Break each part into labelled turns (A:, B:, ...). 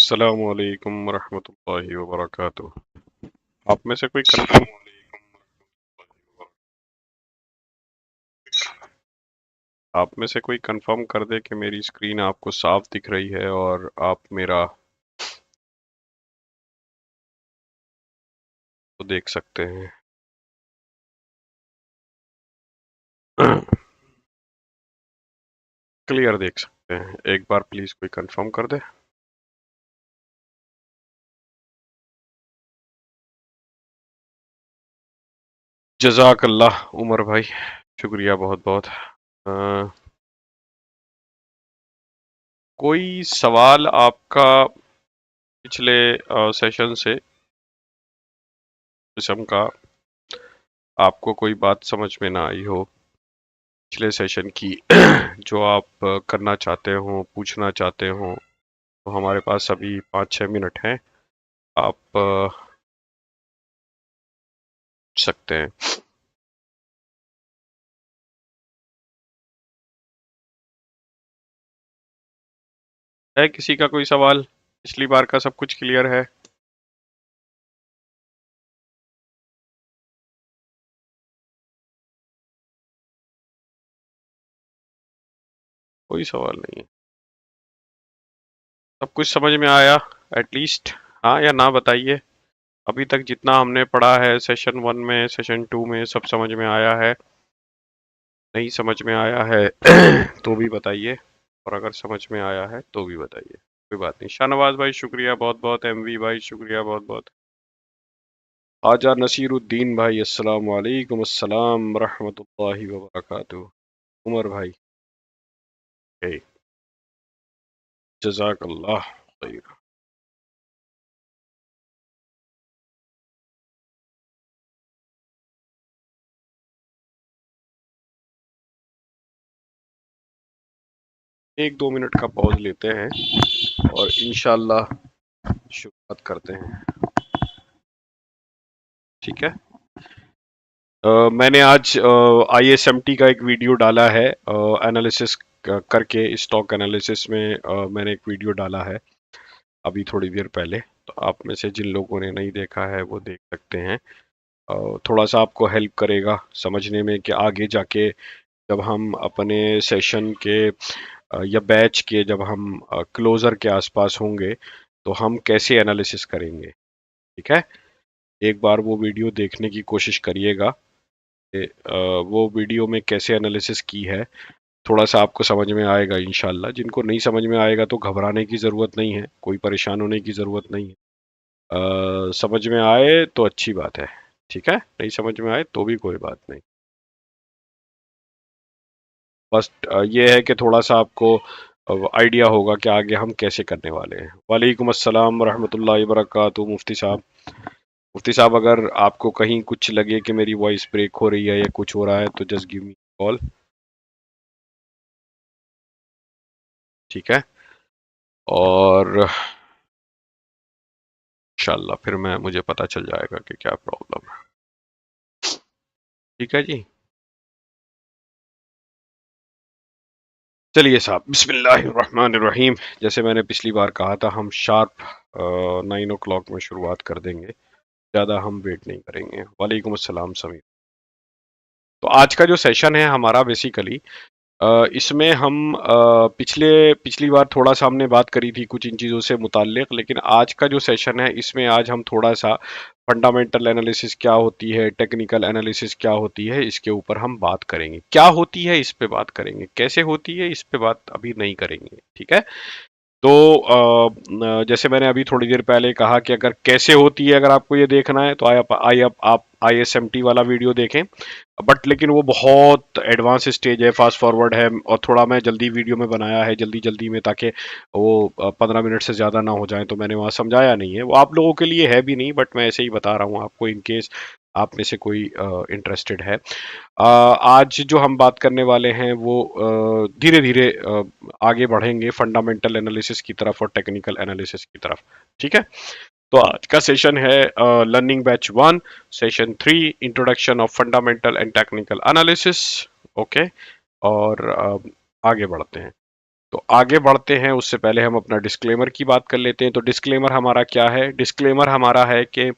A: अस्सलामु अलैकुम रहमतुल्लाहि व बरकातुहू। आप में से कोई कंफर्म आप में से कोई कंफर्म कर दे कि मेरी स्क्रीन आपको साफ दिख रही है और आप मेरा तो देख सकते हैं। क्लियर देख सकते हैं। एक बार प्लीज कोई कंफर्म कर दे। जज़ाकल्लाह उमर भाई, शुक्रिया बहुत बहुत। कोई सवाल आपका पिछले सेशन से किस्म का आपको कोई बात समझ में ना आई हो पिछले सेशन की जो आप करना चाहते हो, पूछना चाहते हो, तो हमारे पास अभी 5-6 मिनट हैं। आप पूछ सकते हैं। है किसी का कोई सवाल? पिछली बार का सब कुछ क्लियर है? कोई सवाल नहीं है? सब कुछ समझ में आया एटलीस्ट? हाँ या ना बताइए। अभी तक जितना हमने पढ़ा है सेशन 1 में, सेशन 2 में, सब समझ में आया है? नहीं समझ में आया है तो भी बताइए, और अगर समझ में आया है तो भी बताइए। कोई बात नहीं। शाहनवाज भाई शुक्रिया बहुत बहुत। एमवी भाई शुक्रिया बहुत बहुत। आजा नसीरुद्दीन भाई अस्सलाम वालेकुम अस्सलाम रहमतुल्लाहि व बरकातुहू। उमर भाई हे जज़ाकल्लाह खैर। 1-2 मिनट का पॉज लेते हैं और इंशाल्लाह शुरुआत करते हैं। ठीक है। मैंने आज ISMT का एक वीडियो डाला है, एनालिसिस करके, स्टॉक एनालिसिस में मैंने एक वीडियो डाला है अभी थोड़ी देर पहले। तो आप में से जिन लोगों ने नहीं देखा है वो देख सकते हैं। थोड़ा सा आपको हेल्प करेगा समझने में कि आगे जाके जब हम अपने सेशन के या बैच के जब हम क्लोजर के आसपास होंगे तो हम कैसे एनालिसिस करेंगे। ठीक है। एक बार वो वीडियो देखने की कोशिश करिएगा कि वो वीडियो में कैसे एनालिसिस की है। थोड़ा सा आपको समझ में आएगा इंशाल्लाह। जिनको नहीं समझ में आएगा तो घबराने की ज़रूरत नहीं है, कोई परेशान होने की ज़रूरत नहीं है। समझ में आए तो अच्छी बात है। ठीक है, नहीं समझ में आए तो भी कोई बात नहीं। बस ये है कि थोड़ा सा आपको आइडिया होगा कि आगे हम कैसे करने वाले हैं। वालेकुम अस्सलाम रहमतुल्लाहि वबरकातुहू। मुफ्ती साहब, मुफ्ती साहब अगर आपको कहीं कुछ लगे कि मेरी वॉइस ब्रेक हो रही है या कुछ हो रहा है तो जस्ट गिव मी कॉल। ठीक है। और इंशाल्लाह फिर मैं मुझे पता चल जाएगा कि क्या प्रॉब्लम है। ठीक है जी। चलिए साहब, बिस्मिल्लाहिर्रहमानिर्रहीम। जैसे मैंने पिछली बार कहा था, हम शार्प 9 o'clock में शुरुआत कर देंगे। ज़्यादा हम वेट नहीं करेंगे। वालेकुम अस्सलाम समीर। तो आज का जो सेशन है हमारा बेसिकली, इसमें हम पिछली बार थोड़ा सा हमने बात करी थी कुछ इन चीज़ों से मुताल्लिक, लेकिन आज का जो सेशन है इसमें आज हम थोड़ा सा फंडामेंटल एनालिसिस क्या होती है, टेक्निकल एनालिसिस क्या होती है, इसके ऊपर हम बात करेंगे। क्या होती है इस पे बात करेंगे, कैसे होती है इस पे बात अभी नहीं करेंगे। ठीक है। तो जैसे मैंने अभी थोड़ी देर पहले कहा कि अगर कैसे होती है, अगर आपको ये देखना है तो आप ISMT वाला वीडियो देखें। बट लेकिन वो बहुत एडवांस स्टेज है, फास्ट फॉरवर्ड है, और थोड़ा मैं जल्दी वीडियो में बनाया है जल्दी जल्दी में, ताकि वो 15 मिनट से ज़्यादा ना हो जाए, तो मैंने वहाँ समझाया नहीं है। वो आप लोगों के लिए है भी नहीं, बट मैं ऐसे ही बता रहा हूँ आपको, इन केस आप में से कोई इंटरेस्टेड है। आज जो हम बात करने वाले हैं वो धीरे धीरे आगे बढ़ेंगे फंडामेंटल एनालिसिस की तरफ और टेक्निकल एनालिसिस की तरफ। ठीक है। तो आज का सेशन है learning batch 1, session 3, introduction of fundamental and technical analysis. Okay. और आगे बढ़ते हैं। तो आगे बढ़ते हैं उससे पहले हम अपना डिस्क्लेमर की बात कर लेते हैं। तो डिस्क्लेमर हमारा क्या है? डिस्क्लेमर हमारा है कि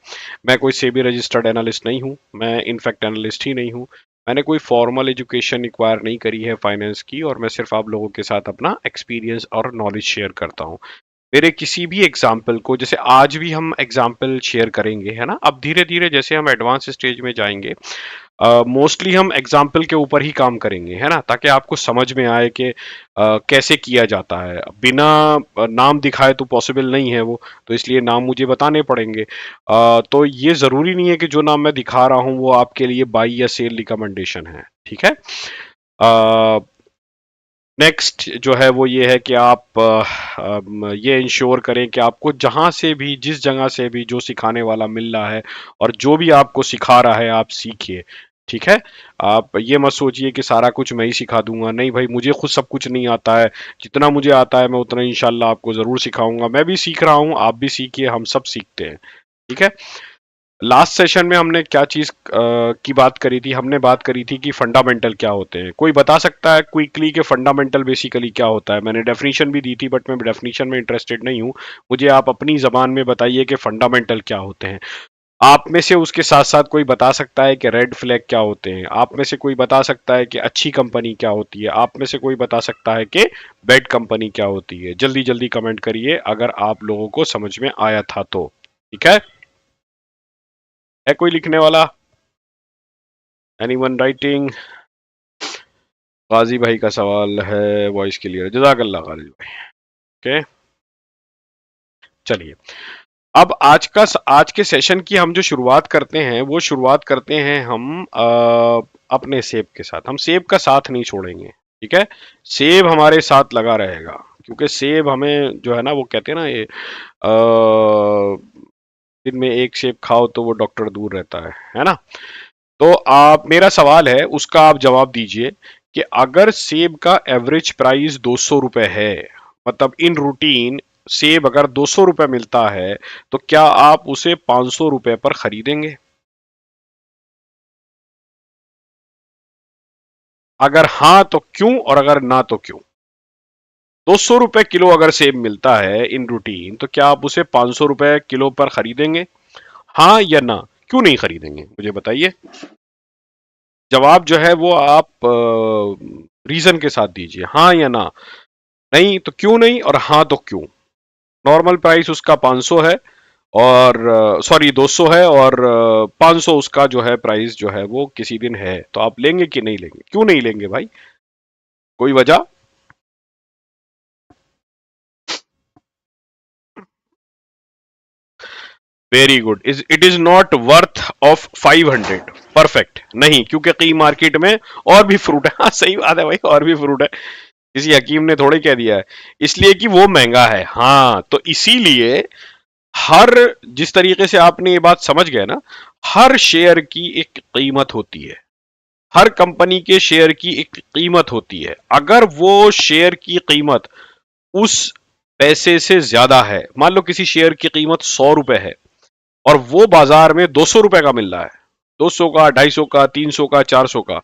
A: मैं कोई सेबी रजिस्टर्ड एनालिस्ट नहीं हूँ, मैं इनफैक्ट एनालिस्ट ही नहीं हूँ, मैंने कोई फॉर्मल एजुकेशन एक्वायर नहीं करी है फाइनेंस की, और मैं सिर्फ आप लोगों के साथ अपना एक्सपीरियंस और नॉलेज शेयर करता हूँ। मेरे किसी भी एग्जाम्पल को, जैसे आज भी हम एग्जाम्पल शेयर करेंगे, है ना, अब धीरे धीरे जैसे हम एडवांस स्टेज में जाएंगे मोस्टली हम एग्जाम्पल के ऊपर ही काम करेंगे, है ना, ताकि आपको समझ में आए कि कैसे किया जाता है। बिना नाम दिखाए तो पॉसिबल नहीं है वो, तो इसलिए नाम मुझे बताने पड़ेंगे। तो ये ज़रूरी नहीं है कि जो नाम मैं दिखा रहा हूँ वो आपके लिए बाई या सेल रिकमेंडेशन है, ठीक है। नेक्स्ट जो है वो ये है कि आप ये इंश्योर करें कि आपको जहां से भी, जिस जगह से भी जो सिखाने वाला मिल रहा है और जो भी आपको सिखा रहा है आप सीखिए, ठीक है। आप ये मत सोचिए कि सारा कुछ मैं ही सिखा दूंगा, नहीं भाई, मुझे खुद सब कुछ नहीं आता है, जितना मुझे आता है मैं उतना इंशाल्लाह आपको जरूर सिखाऊंगा। मैं भी सीख रहा हूँ, आप भी सीखिए, हम सब सीखते हैं, ठीक है। लास्ट सेशन में हमने क्या चीज की बात करी थी? हमने बात करी थी कि फंडामेंटल क्या होते हैं। कोई बता सकता है क्विकली कि फंडामेंटल बेसिकली क्या होता है? मैंने डेफिनेशन भी दी थी, बट मैं डेफिनेशन में इंटरेस्टेड नहीं हूं। मुझे आप अपनी जबान में बताइए कि फंडामेंटल क्या होते हैं। आप में से उसके साथ साथ कोई बता सकता है कि रेड फ्लैग क्या होते हैं? आप में से कोई बता सकता है कि अच्छी कंपनी क्या होती है? आप में से कोई बता सकता है कि बैड कंपनी क्या होती है? जल्दी जल्दी कमेंट करिए अगर आप लोगों को समझ में आया था तो, ठीक है कोई लिखने वाला? Anyone writing? गाजी भाई का सवाल है, वॉइस क्लियर, जज़ाकल्लाह गाजी भाई। ओके, चलिए अब आज के सेशन की हम जो शुरुआत करते हैं वो शुरुआत करते हैं हम अपने सेब के साथ। हम सेब का साथ नहीं छोड़ेंगे, ठीक है। सेब हमारे साथ लगा रहेगा, क्योंकि सेब हमें जो है ना, वो कहते हैं ना, ये दिन में एक सेब खाओ तो वो डॉक्टर दूर रहता है ना। तो आप, मेरा सवाल है उसका आप जवाब दीजिए कि अगर सेब का एवरेज प्राइस 200 रुपए है, मतलब इन रूटीन सेब अगर 200 रुपए मिलता है, तो क्या आप उसे 500 रुपए पर खरीदेंगे? अगर हाँ तो क्यों, और अगर ना तो क्यों? 200 रुपए किलो अगर सेब मिलता है इन रूटीन, तो क्या आप उसे 500 रुपए किलो पर खरीदेंगे? हाँ या ना? क्यों नहीं खरीदेंगे, मुझे बताइए। जवाब जो है वो आप रीजन के साथ दीजिए, हाँ या ना। नहीं तो क्यों नहीं, और हाँ तो क्यों। नॉर्मल प्राइस उसका 500 है, और सॉरी 200 है, और 500 उसका जो है प्राइस जो है वो किसी दिन है, तो आप लेंगे कि नहीं लेंगे? क्यों नहीं लेंगे भाई, कोई वजह? Very good. Is it is not worth of 500? Perfect. नहीं, क्योंकि कई मार्केट में और भी फ्रूट है। हाँ सही बात है भाई, और भी फ्रूट है, किसी हकीम ने थोड़े कह दिया है, इसलिए कि वो महंगा है। हाँ, तो इसीलिए हर, जिस तरीके से आपने ये बात समझ गए ना, हर शेयर की एक कीमत होती है, हर कंपनी के शेयर की एक कीमत होती है। अगर वो शेयर की कीमत उस पैसे से ज्यादा है, मान लो किसी शेयर की कीमत 100 रुपए है और वो बाजार में 200 रुपए का मिल रहा है, 200 का, 250 का, 300 का, 400 का,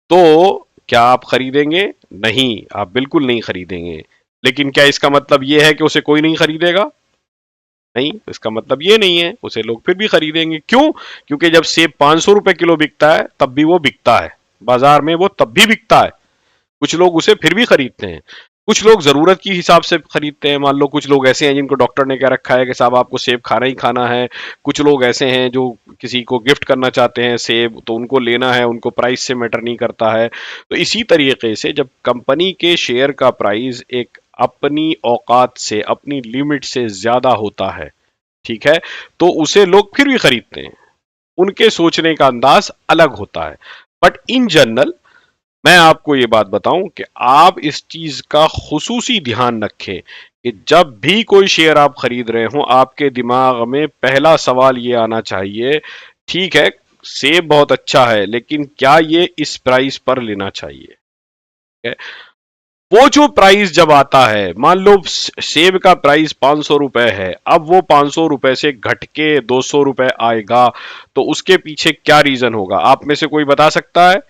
A: तो क्या आप खरीदेंगे? नहीं, आप बिल्कुल नहीं खरीदेंगे। लेकिन क्या इसका मतलब यह है कि उसे कोई नहीं खरीदेगा? नहीं, इसका मतलब ये नहीं है, उसे लोग फिर भी खरीदेंगे। क्यों? क्योंकि जब सेब 500 रुपए किलो बिकता है तब भी वो बिकता है बाजार में, वो तब भी बिकता है, कुछ लोग उसे फिर भी खरीदते हैं। कुछ लोग जरूरत के हिसाब से खरीदते हैं। मान लो कुछ लोग ऐसे हैं जिनको डॉक्टर ने क्या रखा है कि साहब आपको सेब खाना ही खाना है। कुछ लोग ऐसे हैं जो किसी को गिफ्ट करना चाहते हैं सेब, तो उनको लेना है, उनको प्राइस से मैटर नहीं करता है। तो इसी तरीके से जब कंपनी के शेयर का प्राइस एक अपनी औकात से, अपनी लिमिट से ज्यादा होता है, ठीक है, तो उसे लोग फिर भी खरीदते हैं। उनके सोचने का अंदाज अलग होता है। बट इन जनरल मैं आपको ये बात बताऊं कि आप इस चीज का खुसूसी ध्यान रखें कि जब भी कोई शेयर आप खरीद रहे हो, आपके दिमाग में पहला सवाल ये आना चाहिए, ठीक है सेब बहुत अच्छा है, लेकिन क्या ये इस प्राइस पर लेना चाहिए? ठीक है? वो जो प्राइस जब आता है, मान लो सेब का प्राइस 500 रुपए है, अब वो 500 रुपए से घट के 200 रुपए आएगा, तो उसके पीछे क्या रीजन होगा? आप में से कोई बता सकता है?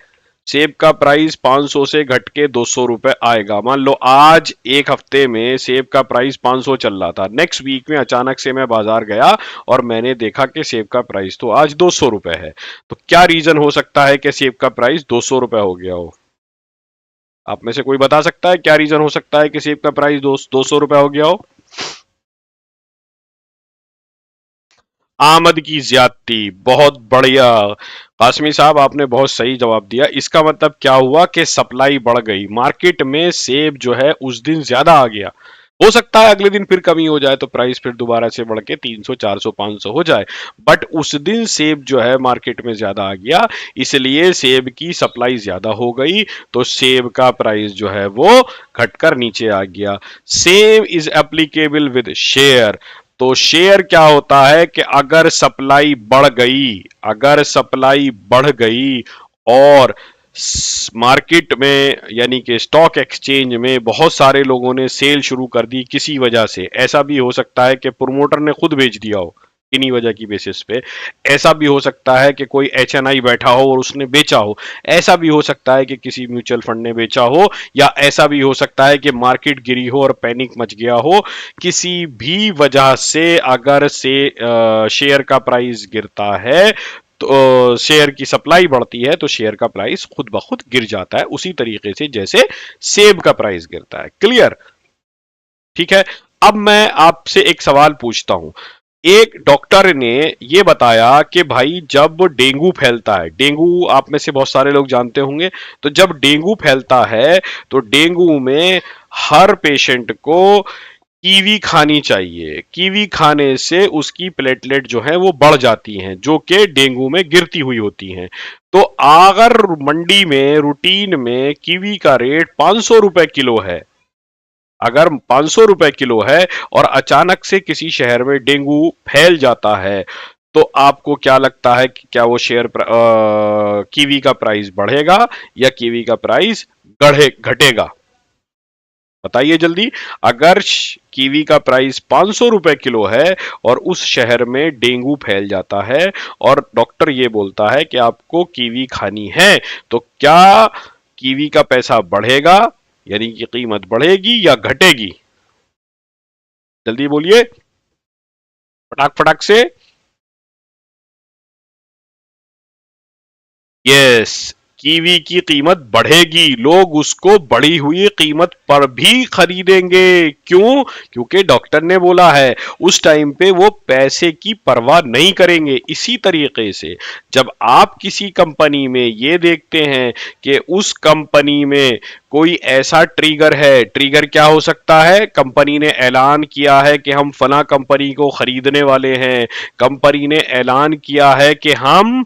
A: सेब का प्राइस 500 से घट के 200 रुपए आएगा। मान लो आज एक हफ्ते में सेब का प्राइस 500 चल रहा था, नेक्स्ट वीक में अचानक से मैं बाजार गया और मैंने देखा कि सेब का प्राइस तो आज 200 रुपए है। तो क्या रीजन हो सकता है कि सेब का प्राइस 200 रुपए हो गया हो? आप में से कोई बता सकता है क्या रीजन हो सकता है कि सेब का प्राइस 200 रुपए हो गया हो? आमद की ज्यादती। बहुत बढ़िया कासमी साहब, आपने बहुत सही जवाब दिया। इसका मतलब क्या हुआ कि सप्लाई बढ़ गई, मार्केट में सेब जो है उस दिन ज्यादा आ गया। हो सकता है अगले दिन फिर कमी हो जाए तो प्राइस फिर दोबारा से बढ़ के 300 400 500 हो जाए, बट उस दिन सेब जो है मार्केट में ज्यादा आ गया, इसलिए सेब की सप्लाई ज्यादा हो गई, तो सेब का प्राइस जो है वो घटकर नीचे आ गया। Same is applicable with share. तो शेयर क्या होता है कि अगर सप्लाई बढ़ गई, अगर सप्लाई बढ़ गई और मार्केट में यानी कि स्टॉक एक्सचेंज में बहुत सारे लोगों ने सेल शुरू कर दी किसी वजह से, ऐसा भी हो सकता है कि प्रोमोटर ने खुद बेच दिया हो इन्हीं वजह की बेसिस पे, ऐसा भी हो सकता है कि कोई एचएनआई बैठा हो और उसने बेचा हो, ऐसा भी हो सकता है कि किसी म्यूचुअल फंड ने बेचा हो, या ऐसा भी हो सकता है कि मार्केट गिरी हो और पैनिक मच गया हो। किसी भी वजह से अगर से शेयर का प्राइस गिरता है तो शेयर की सप्लाई बढ़ती है तो शेयर का प्राइस खुद ब खुद गिर जाता है, उसी तरीके से जैसे सेब का प्राइस गिरता है। क्लियर? ठीक है। अब मैं आपसे एक सवाल पूछता हूं। एक डॉक्टर ने ये बताया कि भाई जब डेंगू फैलता है, डेंगू आप में से बहुत सारे लोग जानते होंगे, तो जब डेंगू फैलता है तो डेंगू में हर पेशेंट को कीवी खानी चाहिए। कीवी खाने से उसकी प्लेटलेट जो है वो बढ़ जाती हैं, जो कि डेंगू में गिरती हुई होती हैं। तो अगर मंडी में रूटीन में कीवी का रेट 500 रुपए किलो है, अगर 500 रुपए किलो है और अचानक से किसी शहर में डेंगू फैल जाता है, तो आपको क्या लगता है कि क्या वो कीवी का प्राइस बढ़ेगा या कीवी का प्राइस घटेगा? बताइए जल्दी। अगर कीवी का प्राइस 500 रुपए किलो है और उस शहर में डेंगू फैल जाता है और डॉक्टर ये बोलता है कि आपको कीवी खानी है, तो क्या कीवी का पैसा बढ़ेगा, यानी कि कीमत बढ़ेगी या घटेगी? जल्दी बोलिए फटाक फटाक से। यस, कीवी की कीमत बढ़ेगी, लोग उसको बढ़ी हुई कीमत पर भी खरीदेंगे। क्यों? क्योंकि डॉक्टर ने बोला है। उस टाइम पे वो पैसे की परवाह नहीं करेंगे। इसी तरीके से जब आप किसी कंपनी में ये देखते हैं कि उस कंपनी में कोई ऐसा ट्रिगर है, ट्रिगर क्या हो सकता है? कंपनी ने ऐलान किया है कि हम फला कंपनी को खरीदने वाले हैं, कंपनी ने ऐलान किया है कि हम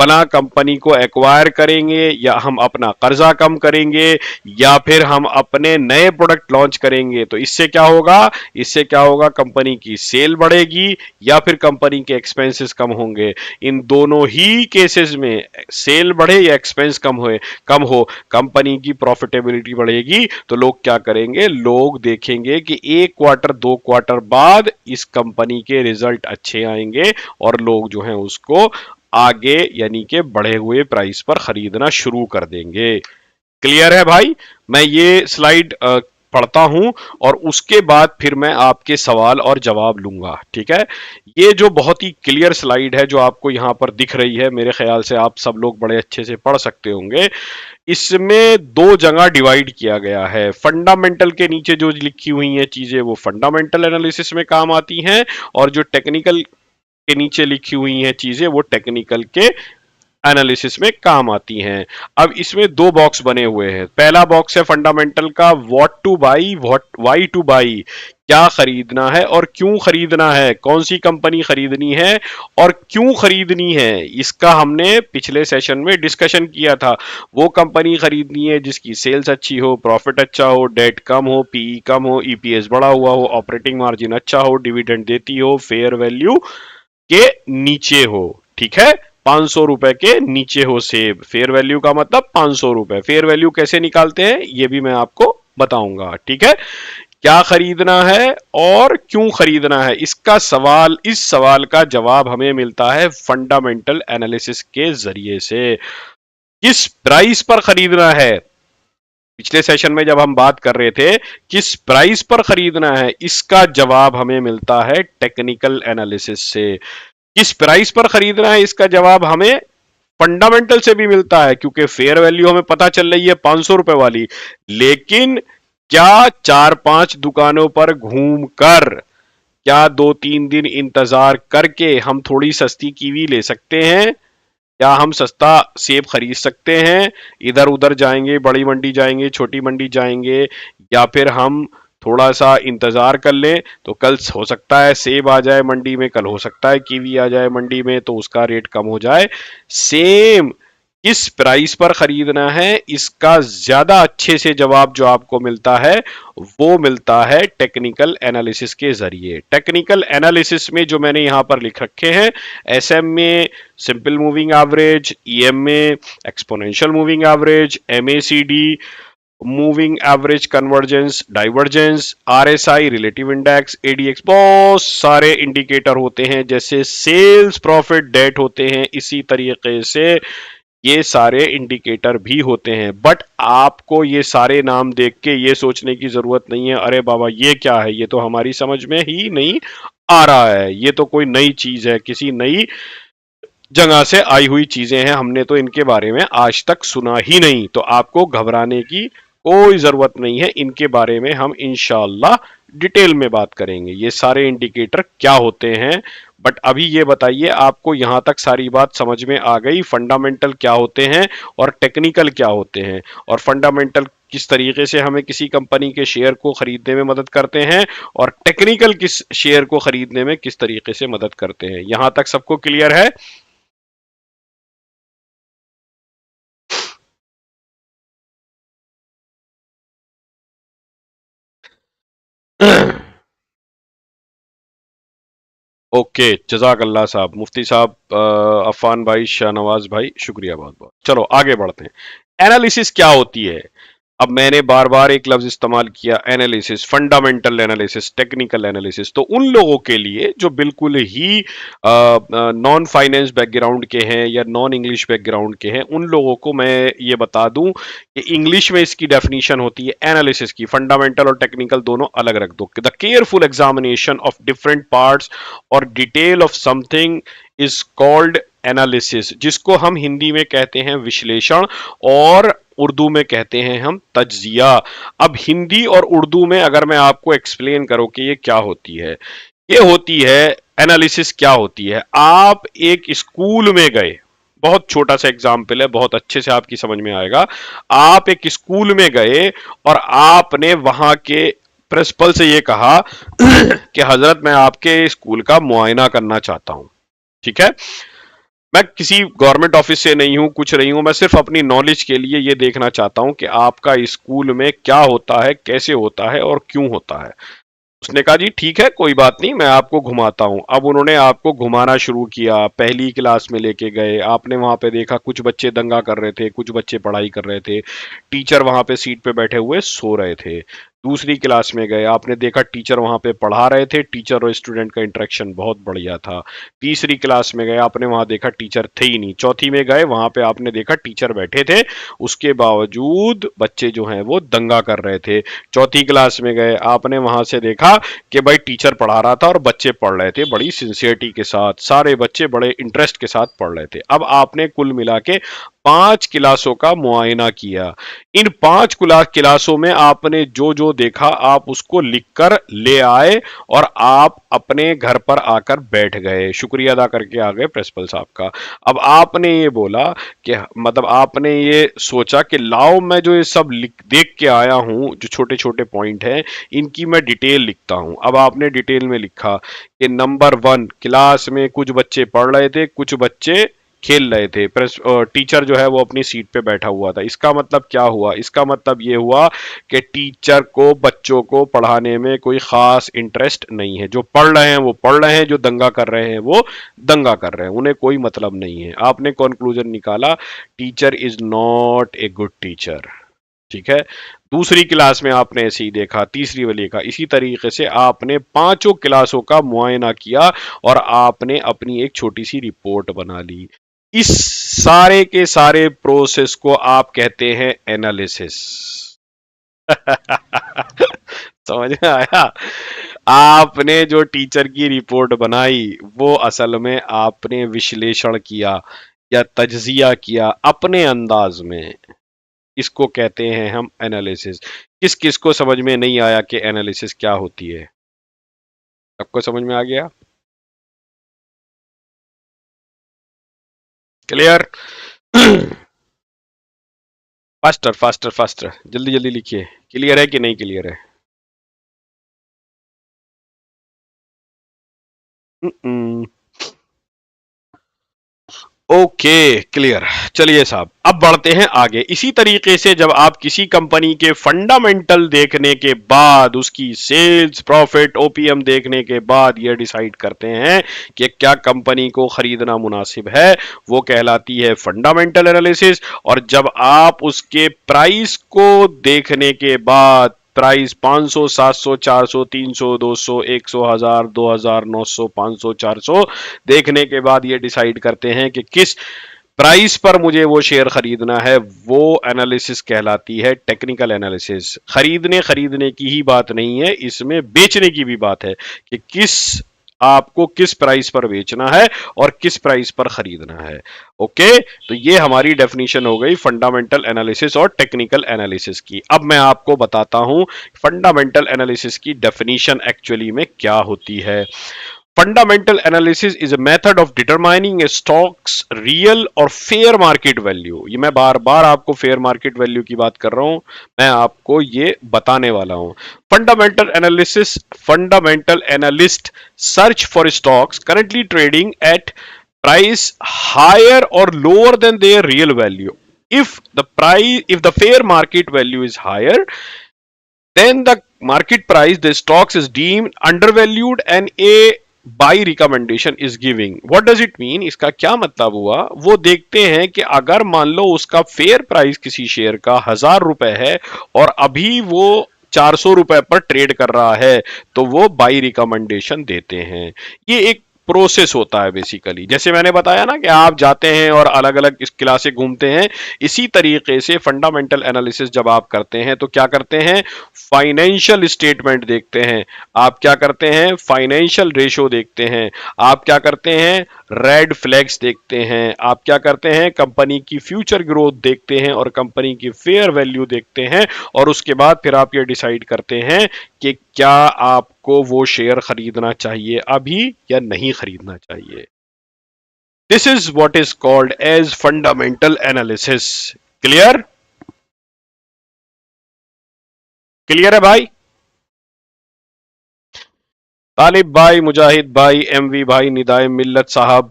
A: फला कंपनी को एक्वायर करेंगे, या हम अपना कर्जा कम करेंगे, या फिर हम अपने नए प्रोडक्ट लॉन्च करेंगे, तो इससे क्या होगा? इससे क्या होगा? कंपनी की सेल बढ़ेगी या फिर कंपनी के एक्सपेंसेस कम होंगे। इन दोनों ही केसेस में सेल बढ़े या एक्सपेंस कम हो कंपनी की प्रॉफिटेबिलिटी बढ़ेगी, तो लोग क्या करेंगे? लोग देखेंगे कि एक क्वार्टर दो क्वार्टर बाद इस कंपनी के रिजल्ट अच्छे आएंगे और लोग जो हैं उसको आगे यानी कि बढ़े हुए प्राइस पर खरीदना शुरू कर देंगे। क्लियर है भाई? मैं ये स्लाइड पढ़ता हूं और उसके बाद फिर मैं आपके सवाल और जवाब लूंगा। ठीक है? ये जो बहुत ही क्लियर स्लाइड है जो आपको यहां पर दिख रही है, मेरे ख्याल से आप सब लोग बड़े अच्छे से पढ़ सकते होंगे। इसमें दो जगह डिवाइड किया गया है। फंडामेंटल के नीचे जो लिखी हुई हैं चीजें वो फंडामेंटल एनालिसिस में काम आती हैं, और जो टेक्निकल के नीचे लिखी हुई हैं चीजें वो टेक्निकल के एनालिसिस में काम आती हैं। अब इसमें दो बॉक्स बने हुए हैं। पहला बॉक्स है फंडामेंटल का, what two by, why two by, क्या खरीदना है और क्यों खरीदना है, कौन सी कंपनी खरीदनी है और क्यों खरीदनी है, इसका हमने पिछले सेशन में डिस्कशन किया था। वो कंपनी खरीदनी है जिसकी सेल्स अच्छी हो, प्रॉफिट अच्छा हो, डेट कम हो, पीई कम हो, ईपीएस बढ़ा हुआ हो, ऑपरेटिंग मार्जिन अच्छा हो, डिविडेंड देती हो, फेयर वैल्यू के नीचे हो। ठीक है? 500 रुपए के नीचे हो सेब। फेयर वैल्यू का मतलब 500 रुपए। फेयर वैल्यू कैसे निकालते हैं ये भी मैं आपको बताऊंगा। ठीक है? क्या खरीदना है और क्यों खरीदना है, इसका सवाल, इस सवाल का जवाब हमें मिलता है फंडामेंटल एनालिसिस के जरिए से। किस प्राइस पर खरीदना है। पिछले सेशन में जब हम बात कर रहे थे किस प्राइस पर खरीदना है, इसका जवाब हमें मिलता है टेक्निकल एनालिसिस से। किस प्राइस पर खरीदना है, इसका जवाब हमें फंडामेंटल से भी मिलता है, क्योंकि फेयर वैल्यू हमें पता चल रही है 500 रुपए वाली, लेकिन क्या 4-5 दुकानों पर घूमकर, क्या 2-3 दिन इंतजार करके हम थोड़ी सस्ती कीवी ले सकते हैं? क्या हम सस्ता सेब खरीद सकते हैं? इधर उधर जाएंगे, बड़ी मंडी जाएंगे, छोटी मंडी जाएंगे, या फिर हम थोड़ा सा इंतजार कर लें तो कल हो सकता है सेब आ जाए मंडी में, कल हो सकता है कीवी आ जाए मंडी में तो उसका रेट कम हो जाए। सेम किस प्राइस पर खरीदना है, इसका ज्यादा अच्छे से जवाब जो आपको मिलता है वो मिलता है टेक्निकल एनालिसिस के जरिए। टेक्निकल एनालिसिस में जो मैंने यहां पर लिख रखे हैं, एसएम में सिंपल मूविंग एवरेज, ईएम में exponential moving average, MACD moving average convergence divergence, RSI relative index, ADX, बहुत सारे इंडिकेटर होते हैं, जैसे सेल्स प्रॉफिट डेट होते हैं, इसी तरीके से ये सारे इंडिकेटर भी होते हैं। बट आपको ये सारे नाम देख के ये सोचने की जरूरत नहीं है अरे बाबा ये क्या है, ये तो हमारी समझ में ही नहीं आ रहा है, ये तो कोई नई चीज है, किसी नई जगह से आई हुई चीजें हैं, हमने तो इनके बारे में आज तक सुना ही नहीं। तो आपको घबराने की कोई जरूरत नहीं है, इनके बारे में हम इंशाल्लाह डिटेल में बात करेंगे, ये सारे इंडिकेटर क्या होते हैं। बट अभी ये बताइए आपको यहां तक सारी बात समझ में आ गई, फंडामेंटल क्या होते हैं और टेक्निकल क्या होते हैं, और फंडामेंटल किस तरीके से हमें किसी कंपनी के शेयर को खरीदने में मदद करते हैं, और टेक्निकल किस शेयर को खरीदने में किस तरीके से मदद करते हैं। यहां तक सबको क्लियर है? ओके, जजाक अल्लाह साहब, मुफ्ती साहब, अफान भाई, शाहनवाज भाई, शुक्रिया बहुत बहुत। चलो आगे बढ़ते हैं। एनालिसिस क्या होती है? अब मैंने बार बार एक लफ्ज इस्तेमाल किया, analysis, fundamental analysis, technical analysis. तो उन लोगों के लिए जो बिल्कुल ही नॉन फाइनेंस बैकग्राउंड के हैं या नॉन इंग्लिश बैकग्राउंड के हैं, उन लोगों को मैं ये बता दूं कि इंग्लिश में इसकी डेफिनेशन होती है एनालिसिस की, फंडामेंटल और टेक्निकल दोनों अलग रख दो। The careful examination of different parts और detail of something is called analysis, जिसको हम हिंदी में कहते हैं विश्लेषण और उर्दू में कहते हैं हम तज्जिया। अब हिंदी और उर्दू में अगर मैं आपको एक्सप्लेन करूं कि ये क्या होती है, ये होती है एनालिसिस क्या होती है। आप एक स्कूल में गए, बहुत छोटा सा एग्जाम्पल है, बहुत अच्छे से आपकी समझ में आएगा। आप एक स्कूल में गए और आपने वहां के प्रिंसिपल से ये कहा कि हजरत मैं आपके स्कूल का मुआयना करना चाहता हूं। ठीक है, मैं किसी गवर्नमेंट ऑफिस से नहीं हूं, कुछ नहीं हूं, मैं सिर्फ अपनी नॉलेज के लिए ये देखना चाहता हूं कि आपका स्कूल में क्या होता है, कैसे होता है और क्यों होता है। उसने कहा जी ठीक है, कोई बात नहीं, मैं आपको घुमाता हूं। अब उन्होंने आपको घुमाना शुरू किया, पहली क्लास में लेके गए, आपने वहां पे देखा कुछ बच्चे दंगा कर रहे थे, कुछ बच्चे पढ़ाई कर रहे थे, टीचर वहां पे सीट पे बैठे हुए सो रहे थे। दूसरी क्लास में गए, आपने देखा टीचर वहां पे पढ़ा रहे थे, टीचर और स्टूडेंट का इंटरेक्शन बहुत बढ़िया था। तीसरी क्लास में गए, आपने वहां देखा टीचर थे ही नहीं। चौथी में गए, वहां पे आपने देखा टीचर बैठे थे, उसके बावजूद बच्चे जो हैं वो दंगा कर रहे थे। चौथी क्लास में गए, आपने वहां से देखा कि भाई टीचर पढ़ा रहा था और बच्चे पढ़ रहे थे बड़ी सिंसियरिटी के साथ, सारे बच्चे बड़े इंटरेस्ट के साथ पढ़ रहे थे। अब आपने कुल मिला के 5 क्लासों का मुआयना किया। इन 5 क्लासों में आपने जो जो देखा आप उसको लिखकर ले आए और आप अपने घर पर आकर बैठ गए, शुक्रिया अदा करके आ गए प्रिंसिपल साहब का। अब आपने ये बोला कि मतलब आपने ये सोचा कि लाओ मैं जो ये सब देख के आया हूं, जो छोटे छोटे पॉइंट हैं इनकी मैं डिटेल लिखता हूं। अब आपने डिटेल में लिखा कि नंबर 1, क्लास में कुछ बच्चे पढ़ रहे थे, कुछ बच्चे खेल रहे थे, टीचर जो है वो अपनी सीट पे बैठा हुआ था। इसका मतलब क्या हुआ? इसका मतलब ये हुआ कि टीचर को बच्चों को पढ़ाने में कोई खास इंटरेस्ट नहीं है। जो पढ़ रहे हैं वो पढ़ रहे हैं, जो दंगा कर रहे हैं वो दंगा कर रहे हैं, उन्हें कोई मतलब नहीं है। आपने कंक्लूजन निकाला, teacher is not a good teacher. ठीक है, दूसरी क्लास में आपने ऐसे ही देखा, तीसरी वाली का इसी तरीके से आपने 5 क्लासों का मुआयना किया और आपने अपनी एक छोटी सी रिपोर्ट बना ली। इस सारे के सारे प्रोसेस को आप कहते हैं एनालिसिस। समझ में आया? आपने जो टीचर की रिपोर्ट बनाई वो असल में आपने विश्लेषण किया या तज्जिया किया अपने अंदाज में, इसको कहते हैं हम एनालिसिस। किस किस को समझ में नहीं आया कि एनालिसिस क्या होती है? सबको समझ में आ गया? क्लियर? फास्टर फास्टर फास्टर, जल्दी जल्दी लिखिए। क्लियर है कि नहीं क्लियर है? Okay clear. चलिए साहब, अब बढ़ते हैं आगे। इसी तरीके से जब आप किसी कंपनी के फंडामेंटल देखने के बाद, उसकी सेल्स, प्रॉफिट, ओपीएम देखने के बाद यह डिसाइड करते हैं कि क्या कंपनी को खरीदना मुनासिब है, वो कहलाती है फंडामेंटल एनालिसिस। और जब आप उसके प्राइस को देखने के बाद, प्राइस 500, 700, 400, 300, 200, 100, 1000, 2000, 900, 500, 400 देखने के बाद ये डिसाइड करते हैं कि किस प्राइस पर मुझे वो शेयर खरीदना है, वो एनालिसिस कहलाती है टेक्निकल एनालिसिस। खरीदने की ही बात नहीं है, इसमें बेचने की भी बात है कि आपको किस प्राइस पर बेचना है और किस प्राइस पर खरीदना है। ओके, तो ये हमारी डेफिनेशन हो गई फंडामेंटल एनालिसिस और टेक्निकल एनालिसिस की। अब मैं आपको बताता हूं फंडामेंटल एनालिसिस की डेफिनेशन एक्चुअली में क्या होती है। Fundamental analysis is a method of determining a stock's real और fair market value। ये मैं बार बार आपको fair market value की बात कर रहा हूं, मैं आपको ये बताने वाला हूं। Fundamental analyst search for stocks currently trading at price higher or lower than their real value. If the fair market value is higher, then the market price the stocks is deemed undervalued and a by recommendation is giving. What does it mean? इसका क्या मतलब हुआ? वो देखते हैं कि अगर मान लो उसका फेयर प्राइस किसी शेयर का 1000 रुपए है और अभी वो 400 रुपए पर ट्रेड कर रहा है, तो वो बाई रिकमेंडेशन देते हैं। ये एक प्रोसेस होता है बेसिकली। जैसे मैंने बताया ना कि आप जाते हैं और अलग अलग इस क्लासे घूमते हैं, इसी तरीके से फंडामेंटल एनालिसिस जब आप करते हैं तो क्या करते हैं? फाइनेंशियल स्टेटमेंट देखते हैं। आप क्या करते हैं? फाइनेंशियल रेशो देखते हैं। आप क्या करते हैं? रेड फ्लैग्स देखते हैं। आप क्या करते हैं? कंपनी की फ्यूचर ग्रोथ देखते हैं और कंपनी की फेयर वैल्यू देखते हैं। और उसके बाद फिर आप ये डिसाइड करते हैं कि क्या आपको वो शेयर खरीदना चाहिए अभी या नहीं खरीदना चाहिए। This is what is called as fundamental analysis. Clear? Clear है भाई? तालिब भाई, मुजाहिद भाई, एमवी भाई, निदाए मिल्लत साहब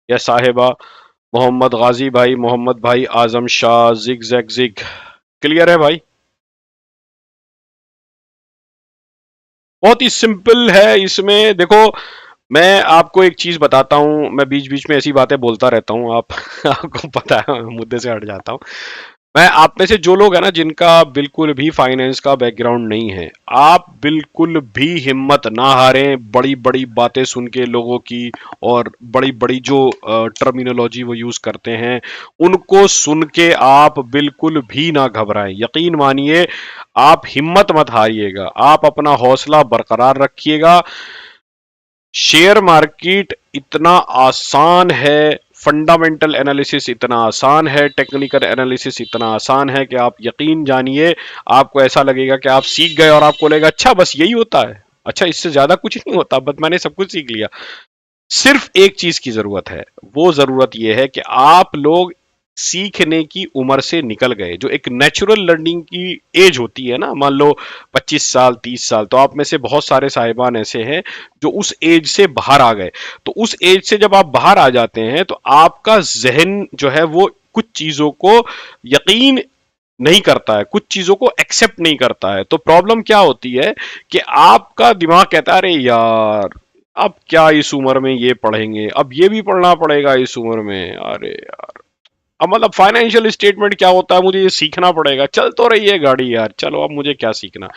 A: या साहिबा, मोहम्मद गाजी भाई, मोहम्मद भाई, Azam Shah, zig zag zig, clear है भाई? बहुत ही सिंपल है। इसमें देखो, मैं आपको एक चीज बताता हूं, मैं बीच बीच में ऐसी बातें बोलता रहता हूं, आप आपको पता है, मुद्दे से हट जाता हूं। मैं आप में से जो लोग हैं ना जिनका बिल्कुल भी फाइनेंस का बैकग्राउंड नहीं है, आप बिल्कुल भी हिम्मत ना हारें बड़ी बड़ी बातें सुन के लोगों की, और बड़ी बड़ी जो टर्मिनोलॉजी वो यूज करते हैं उनको सुन के आप बिल्कुल भी ना घबराएं। यकीन मानिए, आप हिम्मत मत हारिएगा, आप अपना हौसला बरकरार रखिएगा। शेयर मार्केट इतना आसान है, फंडामेंटल एनालिसिस इतना आसान है, टेक्निकल एनालिसिस इतना आसान है कि आप यकीन जानिए, आपको ऐसा लगेगा कि आप सीख गए और आपको लगेगा अच्छा बस यही होता है, अच्छा इससे ज्यादा कुछ नहीं होता, बस मैंने सब कुछ सीख लिया। सिर्फ एक चीज की जरूरत है, वो जरूरत यह है कि आप लोग सीखने की उम्र से निकल गए। जो एक नेचुरल लर्निंग की एज होती है ना, मान लो 25 साल 30 साल, तो आप में से बहुत सारे साहिबान ऐसे हैं जो उस एज से बाहर आ गए। तो उस एज से जब आप बाहर आ जाते हैं तो आपका जहन जो है वो कुछ चीजों को यकीन नहीं करता है, कुछ चीजों को एक्सेप्ट नहीं करता है। तो प्रॉब्लम क्या होती है कि आपका दिमाग कहता है अरे यार अब क्या इस उम्र में ये पढ़ेंगे, अब ये भी पढ़ना पड़ेगा इस उम्र में, अरे यार अब मतलब फाइनेंशियल स्टेटमेंट क्या होता है मुझे ये सीखना पड़ेगा। चल तो रही है गाड़ी यार, चलो अब मुझे क्या सीखना।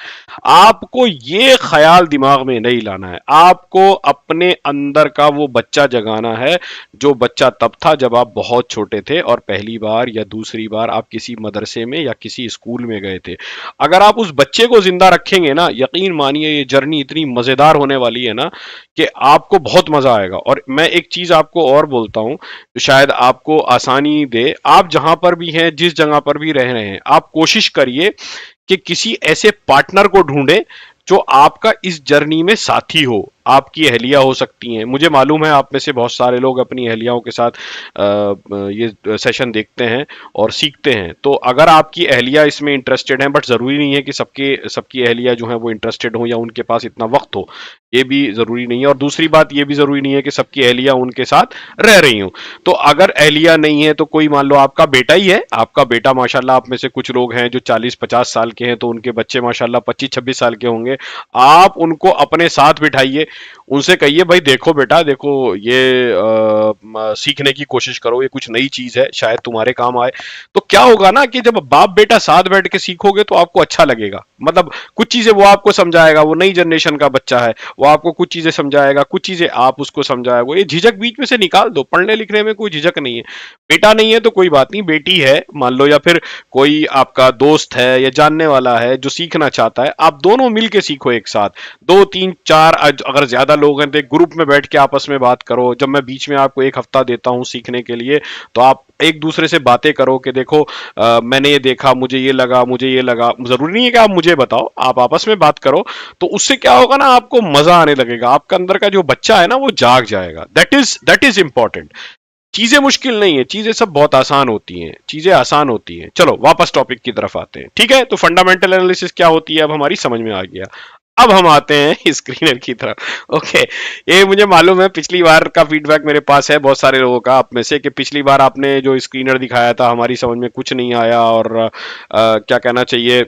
A: आपको ये ख्याल दिमाग में नहीं लाना है, आपको अपने अंदर का वो बच्चा जगाना है जो बच्चा तब था जब आप बहुत छोटे थे और पहली बार या दूसरी बार आप किसी मदरसे में या किसी स्कूल में गए थे। अगर आप उस बच्चे को जिंदा रखेंगे ना, यकीन मानिए ये जर्नी इतनी मजेदार होने वाली है ना कि आपको बहुत मजा आएगा। और मैं एक चीज आपको और बोलता हूं जो शायद आपको आसानी दे, आप जहां पर भी हैं, जिस जगह पर भी रह रहे हैं, आप कोशिश करिए कि किसी ऐसे पार्टनर को ढूंढें जो आपका इस जर्नी में साथी हो। आपकी अहलिया हो सकती हैं, मुझे मालूम है आप में से बहुत सारे लोग अपनी अहलियाओं के साथ ये सेशन देखते हैं और सीखते हैं। तो अगर आपकी अहलिया इसमें इंटरेस्टेड हैं, बट ज़रूरी नहीं है कि सबकी अहलिया जो है वो इंटरेस्टेड हो या उनके पास इतना वक्त हो, ये भी ज़रूरी नहीं है। और दूसरी बात ये भी ज़रूरी नहीं है कि सबकी अहलिया उनके साथ रह रही हो। तो अगर अहलिया नहीं है तो कोई मान लो आपका बेटा ही है, आपका बेटा माशाल्लाह, आप में से कुछ लोग हैं जो 40-50 साल के हैं तो उनके बच्चे माशाल्लाह 25-26 साल के होंगे। आप उनको अपने साथ बिठाइए, उनसे कहिए भाई देखो बेटा, देखो ये सीखने की कोशिश करो, ये कुछ नई चीज है, शायद तुम्हारे काम आए। तो क्या होगा ना कि जब बाप बेटा साथ बैठ के सीखोगे तो आपको अच्छा लगेगा। मतलब कुछ चीजें वो आपको समझाएगा, वो नई जनरेशन का बच्चा है, वो आपको कुछ चीजें समझाएगा, कुछ चीजें आप उसको समझाएगा। ये झिझक बीच में से निकाल दो, पढ़ने लिखने में कोई झिझक नहीं है। बेटा नहीं है तो कोई बात नहीं, बेटी है मान लो, या फिर कोई आपका दोस्त है या जानने वाला है जो सीखना चाहता है, आप दोनों मिलके सीखो एक साथ। दो तीन चार अगर ज्यादा लोग हैं तो एक ग्रुप में बैठ के आपस में बात करो। जब मैं बीच में आपको एक हफ्ता देता हूं सीखने के लिए, तो आप एक दूसरे से बातें करो कि देखो मैंने ये देखा, मुझे ये लगा, मुझे ये लगा। जरूरी नहीं है कि आप मुझे बताओ, आप आपस में बात करो। तो उससे क्या होगा ना, आपको मजा आने लगेगा, आपका अंदर का जो बच्चा है ना वो जाग जाएगा। That is important. चीजें मुश्किल नहीं है, चीजें सब बहुत आसान होती हैं, चीजें आसान होती हैं। चलो वापस टॉपिक की तरफ आते हैं, ठीक है। तो फंडामेंटल एनालिसिस क्या होती है अब हमारी समझ में आ गया। अब हम आते हैं स्क्रीनर की तरफ। ओके, ये मुझे मालूम है, पिछली बार का फीडबैक मेरे पास है बहुत सारे लोगों का आप में से, कि पिछली बार आपने जो स्क्रीनर दिखाया था हमारी समझ में कुछ नहीं आया। और क्या कहना चाहिए,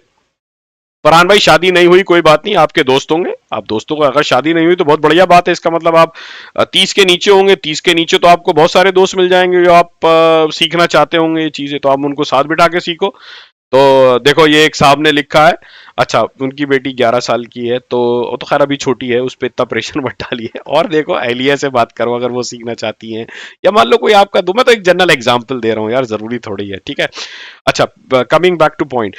A: फरहान भाई शादी नहीं हुई कोई बात नहीं, आपके दोस्त होंगे, आप दोस्तों को अगर शादी नहीं हुई तो बहुत बढ़िया बात है। इसका मतलब आप 30 के नीचे होंगे, 30 के नीचे तो आपको बहुत सारे दोस्त मिल जाएंगे जो आप सीखना चाहते होंगे ये चीजें, तो आप उनको साथ बिठा के सीखो। तो देखो ये एक साहब ने लिखा है, अच्छा उनकी बेटी 11 साल की है, तो वो तो खैर अभी छोटी है, उस पर इतना प्रेशर मत डालिए। और देखो अहलिया से बात करो अगर वो सीखना चाहती हैं, या मान लो कोई आपका दो, मैं तो एक जनरल एग्जांपल दे रहा हूँ यार, जरूरी थोड़ी है, ठीक है। अच्छा, coming back two point,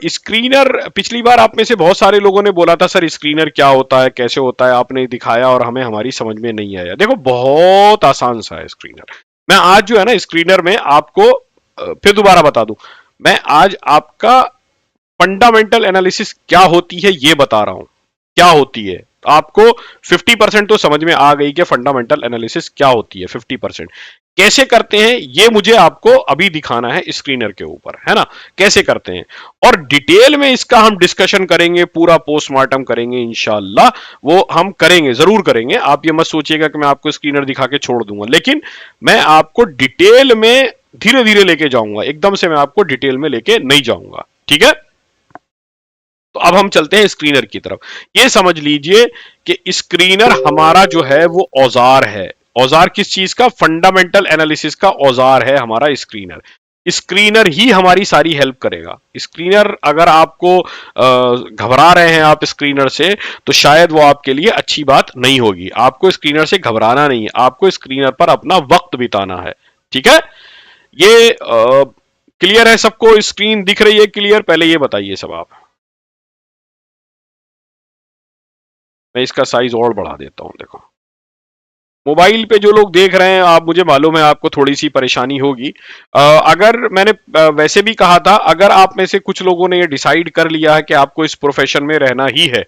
A: screener, पिछली बार आप में से बहुत सारे लोगों ने बोला था सर स्क्रीनर क्या होता है, कैसे होता है, आपने दिखाया और हमें हमारी समझ में नहीं आया। देखो बहुत आसान सा है स्क्रीनर। मैं आज जो है ना स्क्रीनर में आपको फिर दोबारा बता दूं, मैं आज आपका फंडामेंटल एनालिसिस क्या होती है ये बता रहा हूं। क्या होती है आपको 50% तो समझ में आ गई कि फंडामेंटल एनालिसिस क्या होती है। 50% कैसे करते हैं ये मुझे आपको अभी दिखाना है स्क्रीनर के ऊपर, है ना, कैसे करते हैं। और डिटेल में इसका हम डिस्कशन करेंगे, पूरा पोस्टमार्टम करेंगे इंशाल्लाह, वो हम करेंगे, जरूर करेंगे। आप ये मत सोचिएगा कि मैं आपको स्क्रीनर दिखा के छोड़ दूंगा, लेकिन मैं आपको डिटेल में धीरे धीरे लेके जाऊंगा, एकदम से मैं आपको डिटेल में लेके नहीं जाऊंगा, ठीक है। तो अब हम चलते हैं स्क्रीनर की तरफ। ये समझ लीजिए कि स्क्रीनर हमारा जो है वो औजार है। औजार किस चीज का? फंडामेंटल एनालिसिस का औजार है हमारा स्क्रीनर। स्क्रीनर ही हमारी सारी हेल्प करेगा। स्क्रीनर, अगर आपको घबरा रहे हैं आप स्क्रीनर से, तो शायद वो आपके लिए अच्छी बात नहीं होगी। आपको स्क्रीनर से घबराना नहीं है, आपको स्क्रीनर पर अपना वक्त बिताना है, ठीक है। ये क्लियर है सबको? स्क्रीन दिख रही है क्लियर? पहले ये बताइए सब आप। मैं इसका साइज और बढ़ा देता हूं, देखो। मोबाइल पे जो लोग देख रहे हैं, आप, मुझे मालूम है आपको थोड़ी सी परेशानी होगी। अगर मैंने वैसे भी कहा था, अगर आप में से कुछ लोगों ने ये डिसाइड कर लिया है कि आपको इस प्रोफेशन में रहना ही है,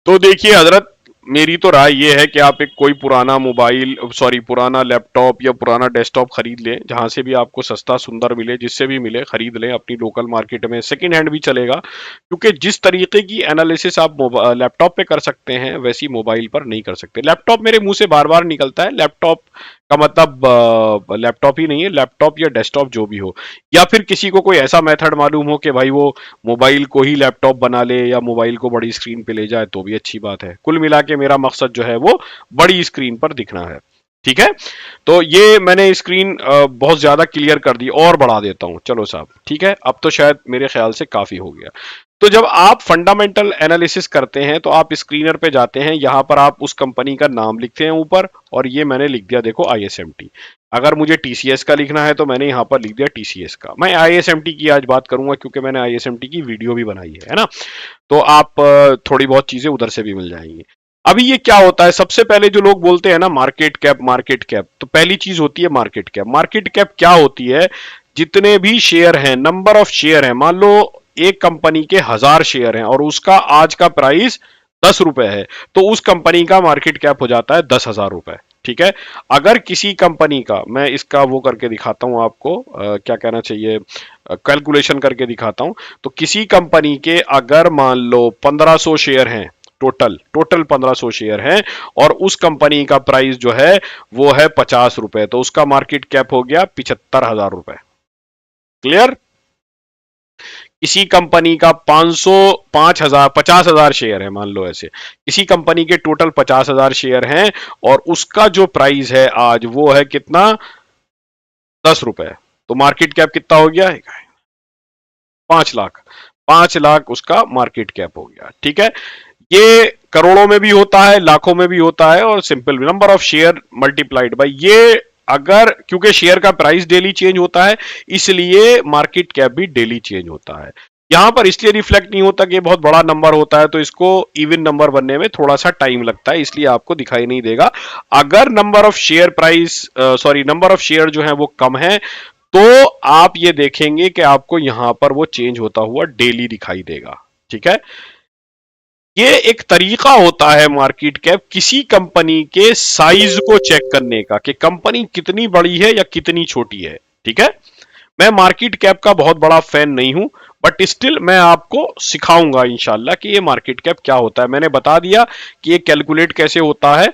A: तो देखिए हजरत, मेरी तो राय ये है कि आप एक कोई पुराना मोबाइल, सॉरी पुराना लैपटॉप या पुराना डेस्कटॉप खरीद लें, जहां से भी आपको सस्ता सुंदर मिले, जिससे भी मिले खरीद लें। अपनी लोकल मार्केट में सेकंड हैंड भी चलेगा, क्योंकि जिस तरीके की एनालिसिस आप लैपटॉप पे कर सकते हैं वैसी मोबाइल पर नहीं कर सकते। लैपटॉप, मेरे मुंह से बार बार निकलता है लैपटॉप का मतलब लैपटॉप ही नहीं है, लैपटॉप या डेस्कटॉप जो भी हो। या फिर किसी को कोई ऐसा मेथड मालूम हो कि भाई वो मोबाइल को ही लैपटॉप बना ले या मोबाइल को बड़ी स्क्रीन पे ले जाए, तो भी अच्छी बात है। कुल मिला के मेरा मकसद जो है वो बड़ी स्क्रीन पर दिखना है। ठीक है, तो ये मैंने स्क्रीन बहुत ज्यादा क्लियर कर दी और बढ़ा देता हूं। चलो साहब, ठीक है, अब तो शायद मेरे ख्याल से काफी हो गया। तो जब आप फंडामेंटल एनालिसिस करते हैं तो आप स्क्रीनर पे जाते हैं, यहां पर आप उस कंपनी का नाम लिखते हैं ऊपर, और ये मैंने लिख दिया देखो ISMT। अगर मुझे TCS का लिखना है तो मैंने यहां पर लिख दिया TCS का। मैं ISMT की आज बात करूंगा क्योंकि मैंने ISMT की वीडियो भी बनाई है ना, तो आप थोड़ी बहुत चीजें उधर से भी मिल जाएंगी। अभी ये क्या होता है, सबसे पहले जो लोग बोलते हैं ना मार्केट कैप, तो पहली चीज होती है मार्केट कैप। मार्केट कैप क्या होती है, जितने भी शेयर हैं, नंबर ऑफ शेयर हैं, मान लो एक कंपनी के 1000 शेयर हैं और उसका आज का प्राइस 10 रुपए है, तो उस कंपनी का मार्केट कैप हो जाता है 10,000 रुपए। ठीक है, अगर किसी कंपनी का, मैं इसका वो करके दिखाता हूं आपको, क्या कहना चाहिए, कैलकुलेशन करके दिखाता हूं। तो किसी कंपनी के अगर मान लो 1500 शेयर हैं, टोटल 1500 शेयर हैं, और उस कंपनी का प्राइस जो है वो है 50 रुपए, तो उसका मार्केट कैप हो गया 75,000 रुपए। क्लियर? किसी कंपनी का 500 5000 50,000 शेयर है, मान लो ऐसे किसी कंपनी के टोटल 50,000 शेयर हैं और उसका जो प्राइस है आज वो है कितना, 10 रुपए, तो मार्केट कैप कितना हो गया, 5 लाख। 5 लाख उसका मार्केट कैप हो गया। ठीक है, ये करोड़ों में भी होता है, लाखों में भी होता है, और simple number of share multiplied by ये, अगर क्योंकि शेयर का प्राइस डेली चेंज होता है इसलिए मार्केट कैप भी डेली चेंज होता है। यहां पर इसलिए रिफ्लेक्ट नहीं होता कि बहुत बड़ा नंबर होता है तो इसको इवन नंबर बनने में थोड़ा सा टाइम लगता है, इसलिए आपको दिखाई नहीं देगा। अगर number of share price sorry number of share जो है वो कम है तो आप ये देखेंगे कि आपको यहां पर वो चेंज होता हुआ डेली दिखाई देगा। ठीक है, ये एक तरीका होता है मार्केट कैप किसी कंपनी के साइज को चेक करने का, कि कंपनी कितनी बड़ी है या कितनी छोटी है। ठीक है, मैं मार्केट कैप का बहुत बड़ा फैन नहीं हूं, बट स्टिल मैं आपको सिखाऊंगा इंशाल्लाह कि ये मार्केट कैप क्या होता है। मैंने बता दिया कि ये कैलकुलेट कैसे होता है।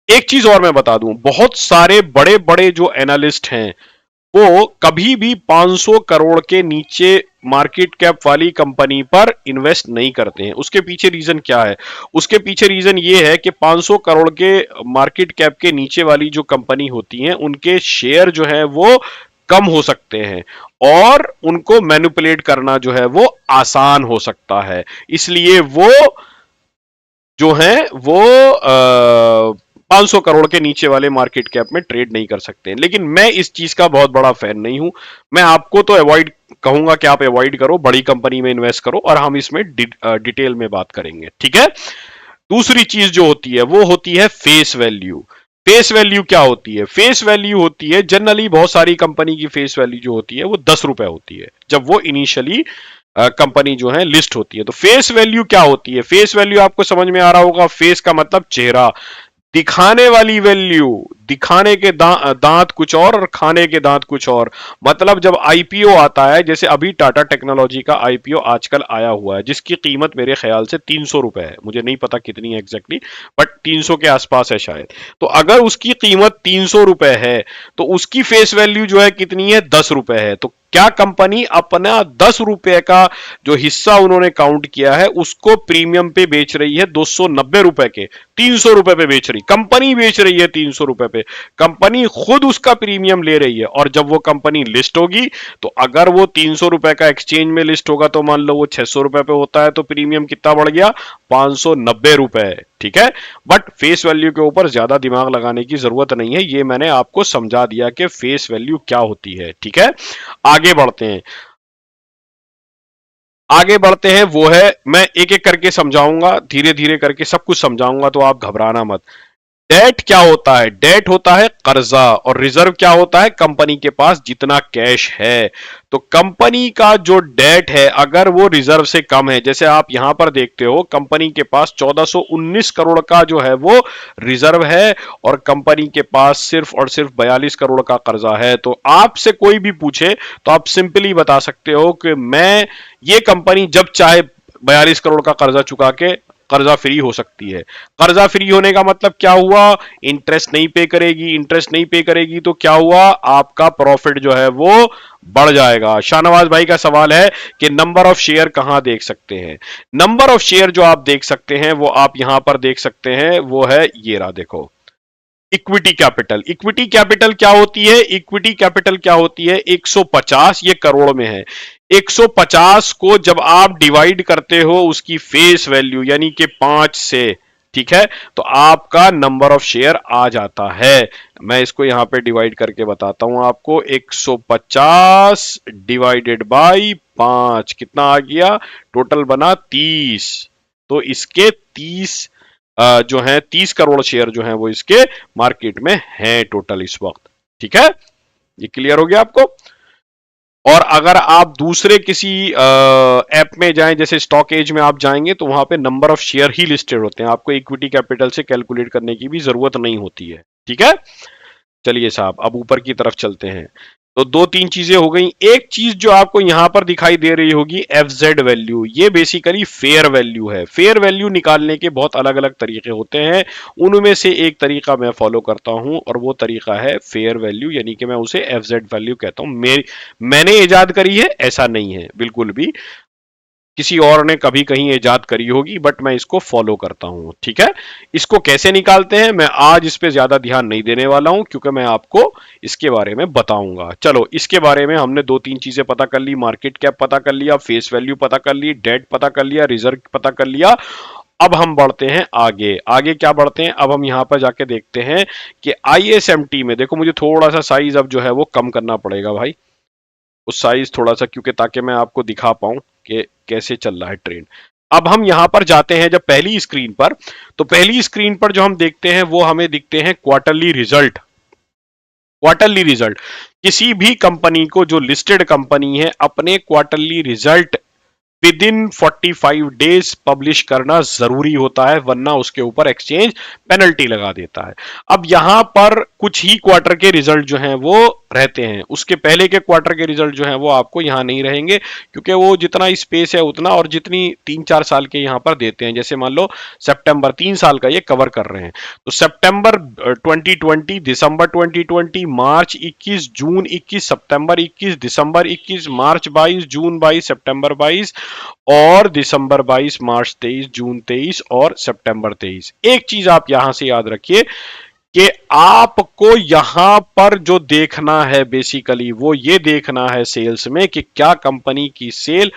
A: एक चीज और मैं बता दूं, बहुत सारे बड़े बड़े जो एनालिस्ट हैं वो कभी भी 500 करोड़ के नीचे मार्केट कैप वाली कंपनी पर इन्वेस्ट नहीं करते हैं। उसके पीछे रीजन क्या है, उसके पीछे रीजन ये है कि 500 करोड़ के मार्केट कैप के नीचे वाली जो कंपनी होती हैं उनके शेयर जो है वो कम हो सकते हैं और उनको मैनिपुलेट करना जो है वो आसान हो सकता है, इसलिए वो जो है वो 500 करोड़ के नीचे वाले मार्केट कैप में ट्रेड नहीं कर सकते। लेकिन मैं इस चीज का बहुत बड़ा फैन नहीं हूं, मैं आपको तो अवॉइड कहूंगा कि आप अवॉइड करो, बड़ी कंपनी में इन्वेस्ट करो, और हम इसमें डिटेल में बात करेंगे। ठीक है, दूसरी चीज जो होती है वो होती है फेस वैल्यू। फेस वैल्यू क्या होती है, फेस वैल्यू होती है जनरली बहुत सारी कंपनी की फेस वैल्यू जो होती है वो 10 रुपए होती है जब वो इनिशियली कंपनी जो है लिस्ट होती है। तो फेस वैल्यू क्या होती है, फेस वैल्यू आपको समझ में आ रहा होगा, फेस का मतलब चेहरा, दिखाने वाली वैल्यू, दिखाने के दांत कुछ और खाने के दांत कुछ और। मतलब जब आईपीओ आता है, जैसे अभी टाटा टेक्नोलॉजी का आईपीओ आजकल आया हुआ है जिसकी कीमत मेरे ख्याल से 300 रुपए है, मुझे नहीं पता कितनी है एग्जैक्टली, बट 300 के आसपास है शायद। तो अगर उसकी कीमत 300 रुपए है तो उसकी फेस वैल्यू जो है कितनी है, 10 रुपए है। तो क्या कंपनी अपना 10 रुपए का जो हिस्सा उन्होंने काउंट किया है उसको प्रीमियम पे बेच रही है 290 रुपए के, 300 रुपए पे बेच रही, कंपनी बेच रही है 300 रुपए पे, कंपनी खुद उसका प्रीमियम ले रही है। और जब वो कंपनी लिस्ट होगी तो अगर वो 300 रुपए का एक्सचेंज में लिस्ट होगा तो मान लो वो 600 रुपए पे होता है, तो प्रीमियम कितना बढ़ गया, 590 रुपए। ठीक है, बट फेस वैल्यू के ऊपर ज्यादा दिमाग लगाने की जरूरत नहीं है, ये मैंने आपको समझा दिया कि फेस वैल्यू क्या होती है। ठीक है, आगे बढ़ते हैं, आगे बढ़ते हैं, वो है, मैं एक एक करके समझाऊंगा, धीरे धीरे करके सब कुछ समझाऊंगा, तो आप घबराना मत। डेट क्या होता है, डेट होता है कर्जा, और रिजर्व क्या होता है, कंपनी के पास जितना कैश है। तो कंपनी का जो डेट है अगर वो रिजर्व से कम है, जैसे आप यहां पर देखते हो कंपनी के पास 1419 करोड़ का जो है वो रिजर्व है और कंपनी के पास सिर्फ और सिर्फ 42 करोड़ का कर्जा है। तो आपसे कोई भी पूछे तो आप सिंपली बता सकते हो कि मैं, ये कंपनी जब चाहे 42 करोड़ का कर्जा चुका के कर्जा फ्री हो सकती है। कर्जा फ्री होने का मतलब क्या हुआ, इंटरेस्ट नहीं पे करेगी, इंटरेस्ट नहीं पे करेगी तो क्या हुआ, आपका प्रॉफिट जो है वो बढ़ जाएगा। शाहनवाज भाई का सवाल है कि नंबर ऑफ शेयर कहां देख सकते हैं। नंबर ऑफ शेयर जो आप देख सकते हैं वो आप यहां पर देख सकते हैं, वो है ये रहा, देखो इक्विटी कैपिटल, इक्विटी कैपिटल क्या होती है? इक्विटी कैपिटल क्या होती है? 150, ये करोड़ में है। 150 को जब आप डिवाइड करते हो उसकी फेस वैल्यू यानी कि 5 से, ठीक है, तो आपका नंबर ऑफ शेयर आ जाता है। मैं इसको यहां पे डिवाइड करके बताता हूं आपको। 150 डिवाइडेड बाई 5 कितना आ गया? टोटल बना 30। तो इसके 30 जो है 30 करोड़ शेयर जो है वो इसके मार्केट में हैं टोटल इस वक्त। ठीक है, ये क्लियर हो गया आपको? और अगर आप दूसरे किसी ऐप में जाएं, जैसे स्टॉक एज में आप जाएंगे, तो वहां पे number of share he listed होते हैं, आपको इक्विटी कैपिटल से कैलकुलेट करने की भी जरूरत नहीं होती है। ठीक है, चलिए साहब अब ऊपर की तरफ चलते हैं। तो दो तीन चीजें हो गई। एक चीज जो आपको यहां पर दिखाई दे रही होगी एफजेड वैल्यू, ये बेसिकली फेयर वैल्यू है। फेयर वैल्यू निकालने के बहुत अलग अलग तरीके होते हैं, उनमें से एक तरीका मैं फॉलो करता हूं और वो तरीका है फेयर वैल्यू, यानी कि मैं उसे एफजेड वैल्यू कहता हूं। मैंने इजाद करी है ऐसा नहीं है बिल्कुल भी, किसी और ने कभी कहीं इजाद करी होगी, बट मैं इसको फॉलो करता हूं। ठीक है, इसको कैसे निकालते हैं मैं आज इस पे ज्यादा ध्यान नहीं देने वाला हूं, क्योंकि मैं आपको इसके बारे में बताऊंगा। चलो, इसके बारे में हमने दो तीन चीजें पता कर ली, मार्केट कैप पता कर लिया, फेस वैल्यू पता कर ली, डेट पता कर लिया, रिजर्व पता कर लिया। अब हम बढ़ते हैं आगे। आगे क्या बढ़ते हैं? अब हम यहां पर जाके देखते हैं कि आईएसएमटी में देखो, मुझे थोड़ा सा साइज अब जो है वो कम करना पड़ेगा भाई, उस साइज थोड़ा सा, क्योंकि ताकि मैं आपको दिखा पाऊं कि कैसे चल रहा है ट्रेंड। अब हम यहां पर जाते हैं जब पहली स्क्रीन पर, तो पहली स्क्रीन पर जो हम देखते हैं वो हमें दिखते हैं क्वार्टरली रिजल्ट। क्वार्टरली रिजल्ट, किसी भी कंपनी को, जो लिस्टेड कंपनी है, अपने quarterly result with in 45 days publish करना जरूरी होता है, वरना उसके ऊपर एक्सचेंज पेनल्टी लगा देता है। अब यहां पर कुछ ही क्वार्टर के रिजल्ट जो हैं वो रहते हैं, उसके पहले के क्वार्टर के रिजल्ट जो हैं वो आपको यहां नहीं रहेंगे, क्योंकि वो जितना स्पेस है उतना, और जितनी 3-4 साल के यहां पर देते हैं, जैसे मान लो सितंबर 3 साल का ये कवर कर रहे हैं, तो सितंबर 2020, दिसंबर 2020, मार्च 21, जून 21, सितंबर 21, दिसंबर 21, मार्च 22, जून 22, सितंबर 22 और दिसंबर 22, मार्च 23, जून 23 और सितंबर 23। एक चीज आप यहां से याद रखिए कि आपको यहां पर जो देखना है बेसिकली वो ये देखना है सेल्स में कि क्या कंपनी की सेल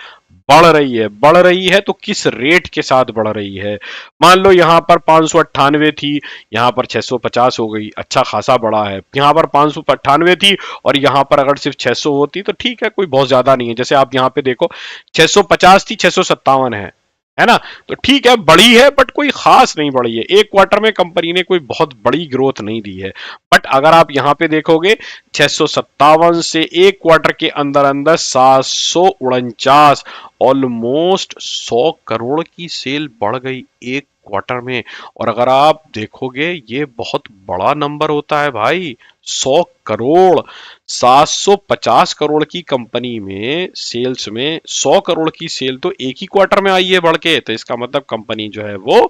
A: बढ़ रही है। बढ़ रही है तो किस रेट के साथ बढ़ रही है। मान लो यहां पर 598 थी, यहां पर 650 हो गई, अच्छा खासा बढ़ा है। यहां पर 598 थी और यहां पर अगर सिर्फ 600 होती तो ठीक है, कोई बहुत ज्यादा नहीं है। जैसे आप यहां पे देखो 650 थी, 657 है ना, तो ठीक है, बढ़ी है बट कोई खास नहीं बढ़ी है। एक क्वार्टर में कंपनी ने कोई बहुत बड़ी ग्रोथ नहीं दी है। बट अगर आप यहां पे देखोगे 657 से एक क्वार्टर के अंदर अंदर 749, ऑलमोस्ट 100 करोड़ की सेल बढ़ गई एक क्वार्टर में। और अगर आप देखोगे ये बहुत बड़ा नंबर होता है भाई, 100 करोड़। 750 करोड़ की कंपनी में सेल्स में 100 करोड़ की सेल तो एक ही क्वार्टर में आई है बढ़ के, तो इसका मतलब कंपनी जो है वो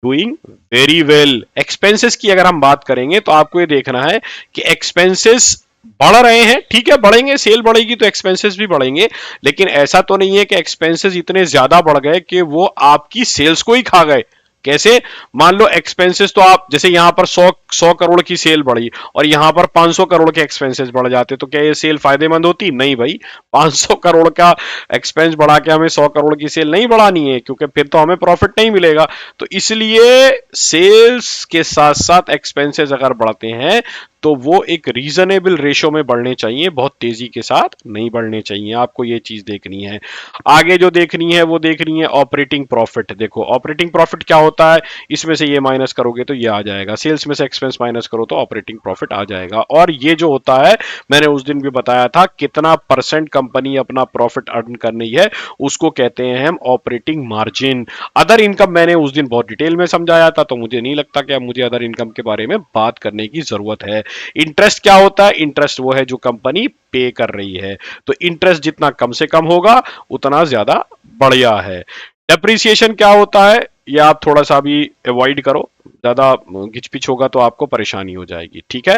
A: डूइंग वेरी वेल। एक्सपेंसेस की अगर हम बात करेंगे तो आपको ये देखना है कि एक्सपेंसेस बढ़ रहे हैं, ठीक है, बढ़ेंगे, सेल बढ़ेगी तो एक्सपेंसेस भी बढ़ेंगे, लेकिन ऐसा तो नहीं है कि एक्सपेंसेस इतने ज्यादा बढ़ गए कि वो आपकी सेल्स को ही खा गए। कैसे? मान लो एक्सपेंसेस तो आप, जैसे यहां पर 100 करोड़ की सेल बढ़ी और यहां पर 500 करोड़ के एक्सपेंसेस बढ़ जाते, तो क्या ये सेल फायदेमंद होती? नहीं भाई, 500 करोड़ का एक्सपेंस बढ़ा के हमें 100 करोड़ की सेल नहीं बढ़ानी है, क्योंकि फिर तो हमें प्रॉफिट नहीं मिलेगा। तो इसलिए सेल्स के साथ साथ एक्सपेंसेस अगर बढ़ते हैं तो वो एक रीजनेबल रेशो में बढ़ने चाहिए, बहुत तेजी के साथ नहीं बढ़ने चाहिए। आपको ये चीज देखनी है। आगे जो देखनी है वो देखनी है ऑपरेटिंग प्रॉफिट। देखो ऑपरेटिंग प्रॉफिट क्या होता है, इसमें से ये माइनस करोगे तो ये आ जाएगा, सेल्स में से एक्सपेंस माइनस करो तो ऑपरेटिंग प्रॉफिट आ जाएगा। और ये जो होता है, मैंने उस दिन भी बताया था, कितना परसेंट कंपनी अपना प्रॉफिट अर्न करनी है उसको कहते हैं हम ऑपरेटिंग मार्जिन। अदर इनकम मैंने उस दिन बहुत डिटेल में समझाया था, तो मुझे नहीं लगता कि अब मुझे अदर इनकम के बारे में बात करने की जरूरत है। इंटरेस्ट क्या होता है? इंटरेस्ट वो है जो कंपनी पे कर रही है, तो इंटरेस्ट जितना कम से कम होगा उतना ज्यादा बढ़िया है। डेप्रिसिएशन क्या होता है, ये आप थोड़ा सा भी अवॉइड करो, ज्यादा घिचपिच होगा तो आपको परेशानी हो जाएगी। ठीक है,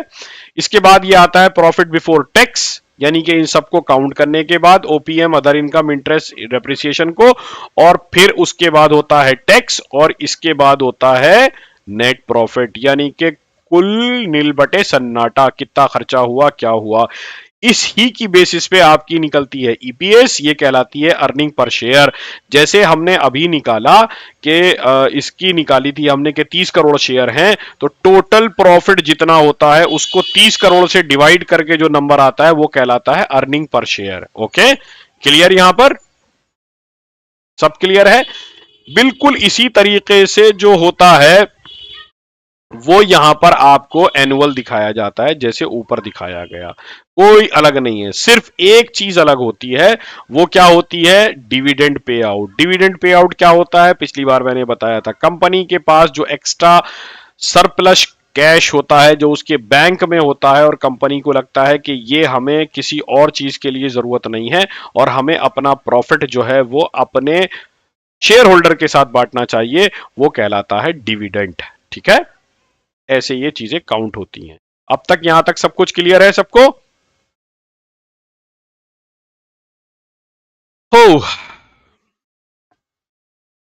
A: इसके बाद ये आता है प्रॉफिट बिफोर टैक्स, यानी कि इन सबको काउंट करने के बाद OPM, other income, interest, depreciation को, और फिर उसके बाद होता है टैक्स, और इसके बाद होता है नेट प्रॉफिट, यानी कि बिल्कुल नील बटे सन्नाटा, कितना खर्चा हुआ, क्या हुआ, इस ही की बेसिस पे आपकी निकलती है ईपीएस, ये कहलाती है अर्निंग पर शेयर। जैसे हमने अभी निकाला कि इसकी निकाली थी हमने कि 30 करोड़ शेयर हैं, तो टोटल प्रॉफिट जितना होता है उसको 30 करोड़ से डिवाइड करके जो नंबर आता है वो कहलाता है earning per share. Okay, clear? यहां पर सब क्लियर है? बिल्कुल इसी तरीके से जो होता है वो यहां पर आपको एनुअल दिखाया जाता है, जैसे ऊपर दिखाया गया, कोई अलग नहीं है। सिर्फ एक चीज अलग होती है, वो क्या होती है? Dividend pay out. Dividend pay out क्या होता है? पिछली बार मैंने बताया था, कंपनी के पास जो एक्स्ट्रा सरप्लस कैश होता है, जो उसके बैंक में होता है, और कंपनी को लगता है कि ये हमें किसी और चीज के लिए जरूरत नहीं है और हमें अपना प्रॉफिट जो है वो अपने शेयर होल्डर के साथ बांटना चाहिए, वो कहलाता है डिविडेंड। ठीक है, ऐसे ये चीजें काउंट होती हैं। अब तक यहां तक सब कुछ क्लियर है सबको? हो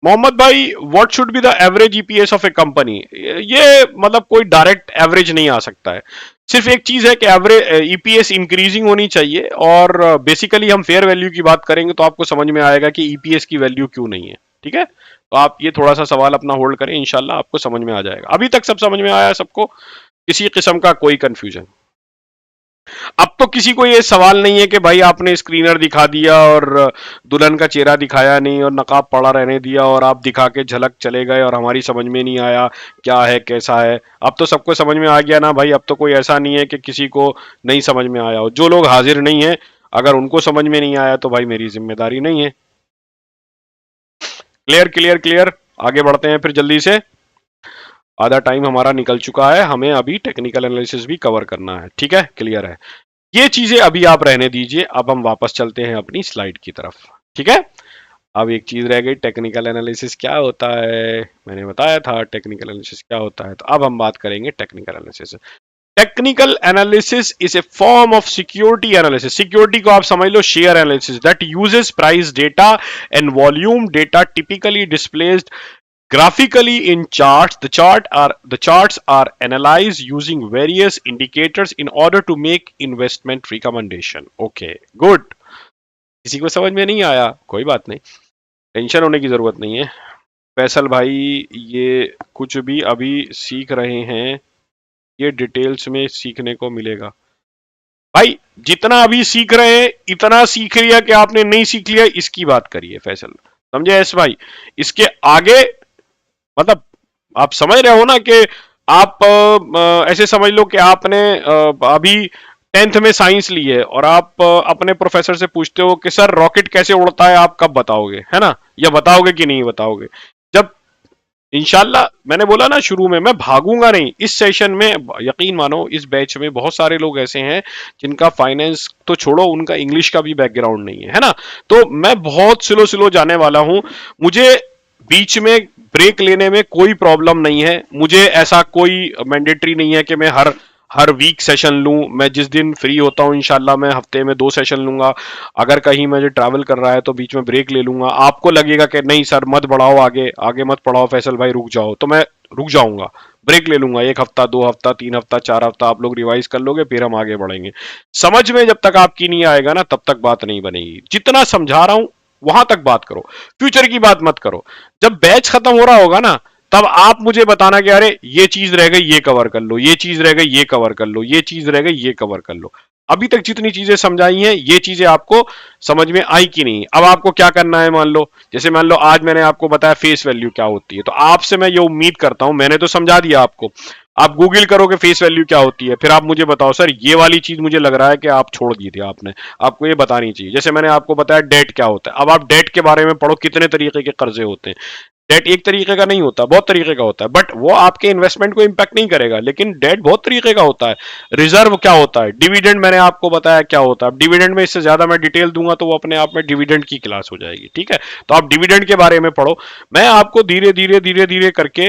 A: मोहम्मद भाई, what should be the average EPS of A company? ये मतलब कोई डायरेक्ट एवरेज नहीं आ सकता है। सिर्फ एक चीज है कि एवरेज ईपीएस इंक्रीजिंग होनी चाहिए, और बेसिकली हम फेयर वैल्यू की बात करेंगे तो आपको समझ में आएगा कि ईपीएस की वैल्यू क्यों नहीं है। ठीक है, तो आप ये थोड़ा सा सवाल अपना होल्ड करें, इंशाल्लाह आपको समझ में आ जाएगा। अभी तक सब समझ में आया सबको? किसी किस्म का कोई कंफ्यूजन? अब तो किसी को ये सवाल नहीं है कि भाई आपने स्क्रीनर दिखा दिया और दुल्हन का चेहरा दिखाया नहीं और नकाब पड़ा रहने दिया और आप दिखा के झलक चले गए और हमारी समझ में नहीं आया क्या है कैसा है। अब तो सबको समझ में आ गया ना भाई, अब तो कोई ऐसा नहीं है कि किसी को नहीं समझ में आया हो। जो लोग हाजिर नहीं है, अगर उनको समझ में नहीं आया तो भाई मेरी जिम्मेदारी नहीं है। क्लियर क्लियर क्लियर, आगे बढ़ते हैं फिर जल्दी से। आधा टाइम हमारा निकल चुका है, हमें अभी टेक्निकल एनालिसिस भी कवर करना है। ठीक है, क्लियर है? ये चीजें अभी आप रहने दीजिए, अब हम वापस चलते हैं अपनी स्लाइड की तरफ। ठीक है, अब एक चीज रह गई, टेक्निकल एनालिसिस क्या होता है? मैंने बताया था टेक्निकल एनालिसिस क्या होता है, तो अब हम बात करेंगे technical analysis. Technical analysis is a form of security analysis. Security को आप समझ लो share analysis, that uses price data and volume data, typically displayed graphically in charts. The charts are analyzed using various indicators in order to make investment recommendation. Okay, good. किसी को समझ में नहीं आया कोई बात नहीं, टेंशन होने की जरूरत नहीं है। फैसल भाई ये कुछ भी अभी सीख रहे हैं, ये डिटेल्स में सीखने को मिलेगा। भाई जितना अभी सीख रहे हैं इतना सीख लिया कि आपने नहीं सीख लिया, इसकी बात करिए फैसल, समझे एस भाई? इसके आगे मतलब आप समझ रहे हो ना कि आप ऐसे समझ लो कि आपने अभी 10th में साइंस ली है और आप अपने प्रोफेसर से पूछते हो कि सर रॉकेट कैसे उड़ता है, आप कब बताओगे, है ना? या बताओगे कि नहीं बताओगे? जब इंशाल्लाह, मैंने बोला ना शुरू में, मैं भागूंगा नहीं इस सेशन में, यकीन मानो इस बैच में बहुत सारे लोग ऐसे हैं जिनका फाइनेंस तो छोड़ो, उनका इंग्लिश का भी बैकग्राउंड नहीं है ना? तो मैं बहुत स्लो स्लो जाने वाला हूं, मुझे बीच में ब्रेक लेने में कोई प्रॉब्लम नहीं है। मुझे ऐसा कोई मैंडेटरी नहीं है कि मैं हर वीक सेशन लूं। मैं जिस दिन फ्री होता हूं इंशाल्लाह मैं हफ्ते में 2 सेशन लूंगा। अगर कहीं मुझे ट्रैवल कर रहा है तो बीच में ब्रेक ले लूंगा। आपको लगेगा कि नहीं सर मत बढ़ाओ, आगे आगे मत पढ़ाओ फैसल भाई, रुक जाओ, तो मैं रुक जाऊंगा, ब्रेक ले लूंगा। 1 हफ्ता, 2 हफ्ता, 3 हफ्ता, 4 हफ्ता आप लोग रिवाइज कर लोगे, फिर हम आगे बढ़ेंगे। समझ में जब तक आपकी नहीं आएगा ना तब तक बात नहीं बनेगी। जितना समझा रहा हूं वहां तक बात करो, फ्यूचर की बात मत करो। जब बैच खत्म हो रहा होगा ना तब आप मुझे बताना कि अरे ये चीज रह गई, ये कवर कर लो, ये चीज रह गई, ये कवर कर लो, ये चीज रह गई, ये कवर कर लो। अभी तक जितनी चीजें समझाई हैं ये चीजें आपको समझ में आई कि नहीं? अब आपको क्या करना है, मान लो जैसे मान लो आज मैंने आपको बताया फेस वैल्यू क्या होती है, तो आपसे मैं ये उम्मीद करता हूं, मैंने तो समझा दिया आपको, आप गूगल करोगे फेस वैल्यू क्या होती है, फिर आप मुझे बताओ सर ये वाली चीज मुझे लग रहा है कि आप छोड़ दी थी, आपने, आपको ये बतानी चाहिए। जैसे मैंने आपको बताया डेट क्या होता है, अब आप डेट के बारे में पढ़ो, कितने तरीके के कर्जे होते हैं। डेट एक तरीके का नहीं होता, बहुत तरीके का होता है, बट वो आपके इन्वेस्टमेंट को इंपैक्ट नहीं करेगा, लेकिन डेट बहुत तरीके का होता है। रिजर्व क्या होता है, डिविडेंड मैंने आपको बताया क्या होता है। डिविडेंड में इससे ज्यादा मैं डिटेल दूंगा तो वो अपने आप में डिविडेंड की क्लास हो जाएगी, ठीक है? तो आप डिविडेंड के बारे में पढ़ो, मैं आपको धीरे धीरे धीरे धीरे करके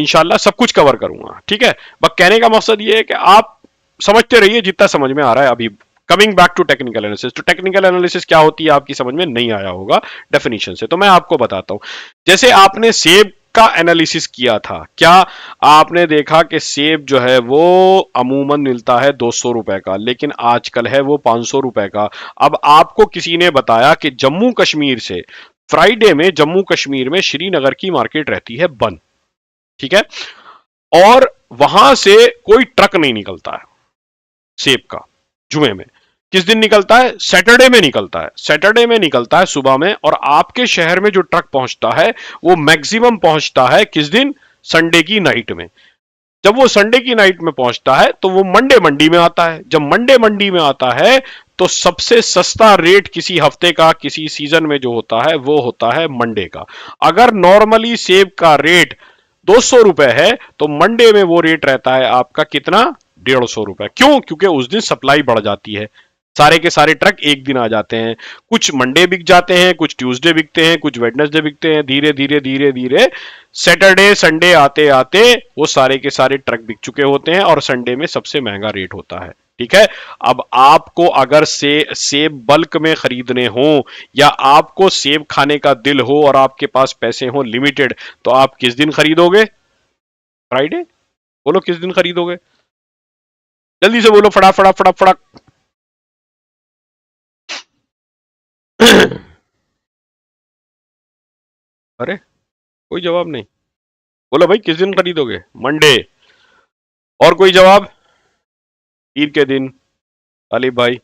A: इंशाल्लाह सब कुछ कवर करूंगा, ठीक है? बस कहने का मकसद ये है कि आप समझते रहिए जितना समझ में आ रहा है। अभी coming back to technical analysis, तो टेक्निकल एनालिसिस क्या होती है आपकी समझ में नहीं आया होगा डेफिनेशन से, तो मैं आपको बताता हूं। जैसे आपने सेब का एनालिसिस किया था, क्या आपने देखा कि सेब जो है वो अमूमन मिलता है 200 रुपए का, लेकिन आजकल है वो 500 रुपए का। अब आपको किसी ने बताया कि जम्मू कश्मीर से फ्राइडे में जम्मू कश्मीर में श्रीनगर की मार्केट रहती है बंद, ठीक है, और वहां से कोई ट्रक नहीं निकलता है सेब का जुमे में। किस दिन निकलता है? सैटरडे में निकलता है, सैटरडे में निकलता है सुबह में, और आपके शहर में जो ट्रक पहुंचता है वो मैक्सिमम पहुंचता है किस दिन? संडे की नाइट में। जब वो संडे की नाइट में पहुंचता है तो वो मंडे मंडी में आता है। जब मंडे मंडी में आता है तो सबसे सस्ता रेट किसी हफ्ते का किसी सीजन में जो होता है वो होता है मंडे का। अगर नॉर्मली सेब का रेट 200 रुपए है तो मंडे में वो रेट रहता है आपका कितना? 150 रुपए। क्यों? क्योंकि उस दिन सप्लाई बढ़ जाती है, सारे के सारे ट्रक एक दिन आ जाते हैं। कुछ मंडे बिक जाते हैं, कुछ ट्यूसडे बिकते हैं, कुछ वेडनेसडे बिकते हैं। धीरे धीरे धीरे धीरे सैटरडे संडे आते आते वो सारे के सारे ट्रक बिक चुके होते हैं और संडे में सबसे महंगा रेट होता है, ठीक है। अब आपको अगर सेब बल्क में खरीदने हो या आपको सेब खाने का दिल हो और आपके पास पैसे हो लिमिटेड, तो आप किस दिन खरीदोगे? फ्राइडे। बोलो किस दिन खरीदोगे? जल्दी से बोलो, फटाफट फटाफट फटाफट। अरे कोई जवाब नहीं। बोलो भाई किस दिन खरीदोगे? मंडे। और कोई जवाब? ईद के दिन। तालिब भाई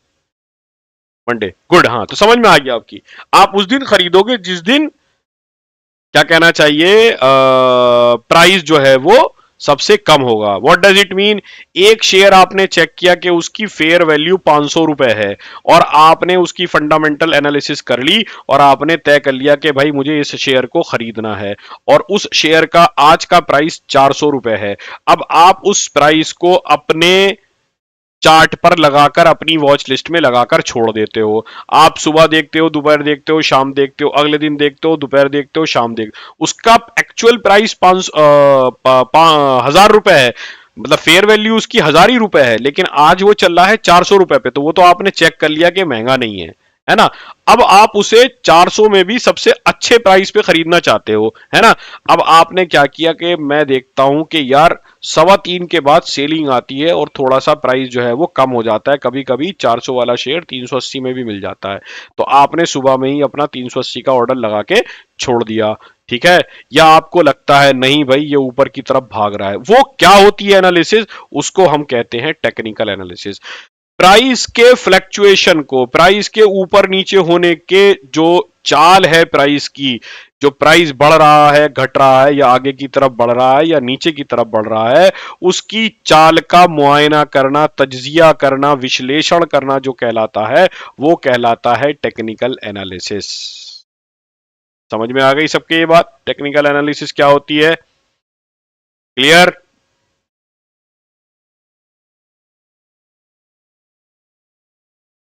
A: मंडे, गुड। हाँ, तो समझ में आ गया आपकी। आप उस दिन खरीदोगे जिस दिन, क्या कहना चाहिए, प्राइस जो है वो सबसे कम होगा। What does it mean? एक शेयर आपने चेक किया कि उसकी फेयर वैल्यू 500 रुपए है और आपने उसकी फंडामेंटल एनालिसिस कर ली और आपने तय कर लिया कि भाई मुझे इस शेयर को खरीदना है, और उस शेयर का आज का प्राइस 400 रुपए है। अब आप उस प्राइस को अपने चार्ट पर लगाकर अपनी वॉच लिस्ट में लगाकर छोड़ देते हो। आप सुबह देखते हो, दोपहर देखते हो, शाम देखते हो, अगले दिन देखते हो, दोपहर देखते हो, शाम उसका एक्चुअल प्राइस 1000 रुपए है, मतलब फेयर वैल्यू उसकी 1000 ही रुपए है, लेकिन आज वो चल रहा है 400 रुपए पे, तो वो तो आपने चेक कर लिया कि महंगा नहीं है ना। अब आप उसे 400 में भी सबसे अच्छे प्राइस पे खरीदना चाहते हो, है ना। अब आपने क्या किया कि मैं देखता हूं कि यार 3:15 के बाद सेलिंग आती है और थोड़ा सा प्राइस जो है वो कम हो जाता है, कभी कभी 400 वाला शेयर 380 में भी मिल जाता है, तो आपने सुबह में ही अपना 380 का ऑर्डर लगा के छोड़ दिया, ठीक है। या आपको लगता है नहीं भाई ये ऊपर की तरफ भाग रहा है, वो क्या होती है एनालिसिस, उसको हम कहते हैं टेक्निकल एनालिसिस। प्राइस के फ्लक्चुएशन को, प्राइस के ऊपर नीचे होने के जो चाल है प्राइस की, जो प्राइस बढ़ रहा है, घट रहा है, या आगे की तरफ बढ़ रहा है या नीचे की तरफ बढ़ रहा है, उसकी चाल का मुआयना करना, तज्जिया करना, विश्लेषण करना जो कहलाता है वो कहलाता है टेक्निकल एनालिसिस। समझ में आ गई सबके ये बात? टेक्निकल एनालिसिस क्या होती है? Clear?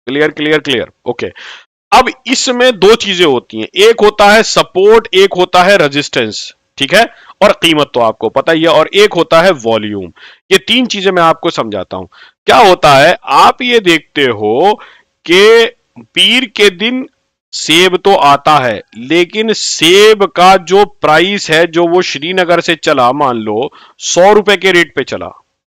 A: Clear clear clear, okay. अब इसमें दो चीजें होती हैं, एक होता है सपोर्ट, एक होता है रेजिस्टेंस, ठीक है, और कीमत तो आपको पता ही है, और एक होता है वॉल्यूम। ये तीन चीजें मैं आपको समझाता हूं। क्या होता है, आप ये देखते हो कि पीर के दिन सेब तो आता है, लेकिन सेब का जो प्राइस है जो वो श्रीनगर से चला, मान लो 100 रुपए के रेट पे चला,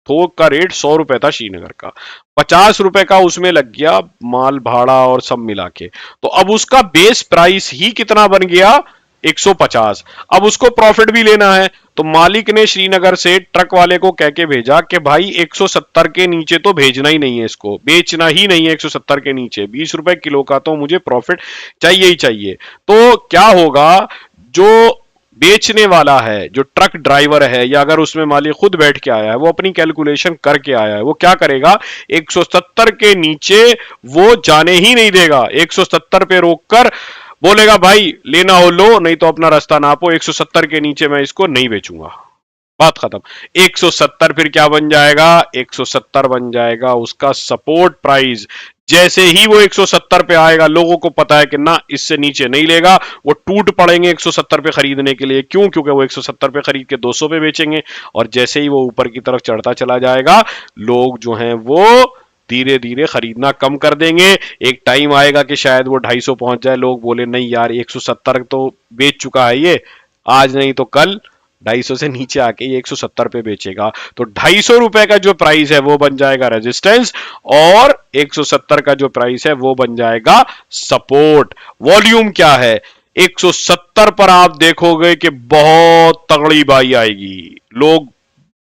A: थोक का रेट 100 रुपए था श्रीनगर का, 50 रुपए का उसमें लग गया माल भाड़ा और सब मिला के, तो अब उसका बेस प्राइस ही कितना बन गया? 150। अब उसको प्रॉफिट भी लेना है, तो मालिक ने श्रीनगर से ट्रक वाले को कह के भेजा कि भाई 170 के नीचे तो भेजना ही नहीं है, इसको बेचना ही नहीं है 170 के नीचे, 20 रुपए किलो का तो मुझे प्रॉफिट चाहिए ही चाहिए। तो क्या होगा, जो बेचने वाला है, जो ट्रक ड्राइवर है, या अगर उसमें मालिक खुद बैठ के आया है, वो अपनी कैलकुलेशन करके आया है, वो क्या करेगा, 170 के नीचे वो जाने ही नहीं देगा, 170 पे रोककर बोलेगा भाई लेना हो लो, नहीं तो अपना रास्ता नापो, 170 के नीचे मैं इसको नहीं बेचूंगा, बात खत्म। 170 फिर क्या बन जाएगा? 170 बन जाएगा उसका सपोर्ट प्राइस। जैसे ही वो 170 पे आएगा, लोगों को पता है कि ना इससे नीचे नहीं लेगा, वो टूट पड़ेंगे 170 पे खरीदने के लिए। क्यों? क्योंकि वो 170 पे खरीद के 200 पे बेचेंगे, और जैसे ही वो ऊपर की तरफ चढ़ता चला जाएगा, लोग जो हैं वो धीरे धीरे खरीदना कम कर देंगे। एक टाइम आएगा कि शायद वो 250 पहुंच जाए, लोग बोले नहीं यार 170 तो बेच चुका है ये, आज नहीं तो कल 250 से नीचे आके ये 170 पे बेचेगा, तो 250 रुपए का जो प्राइस है वो बन जाएगा रेजिस्टेंस, और 170 का जो प्राइस है वो बन जाएगा सपोर्ट। वॉल्यूम क्या है, 170 पर आप देखोगे कि बहुत तगड़ी बाई आएगी, लोग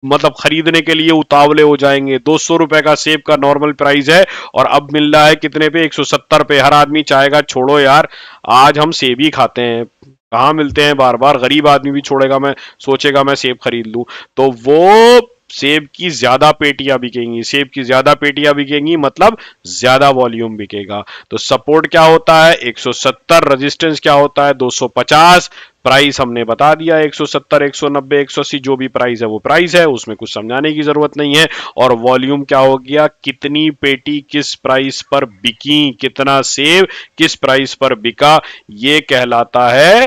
A: मतलब खरीदने के लिए उतावले हो जाएंगे। 200 रुपए का सेब का नॉर्मल प्राइस है और अब मिल रहा है कितने पे, 170 पे। हर आदमी चाहेगा छोड़ो यार, आज हम सेब ही खाते हैं, कहाँ मिलते हैं बार बार, गरीब आदमी भी छोड़ेगा, मैं सोचेगा मैं सेब खरीद लूं, तो वो सेब की ज्यादा पेटियां बिकेंगी, सेब की ज्यादा पेटियां बिकेंगी मतलब ज्यादा वॉल्यूम बिकेगा। तो सपोर्ट क्या होता है 170, रेजिस्टेंस क्या होता है 250, प्राइस हमने बता दिया 170, 190, 180 जो भी प्राइस है वो प्राइस है, उसमें कुछ समझाने की जरूरत नहीं है। और वॉल्यूम क्या हो गया, कितनी पेटी किस प्राइस पर बिकी, कितना सेब किस प्राइस पर बिका, ये कहलाता है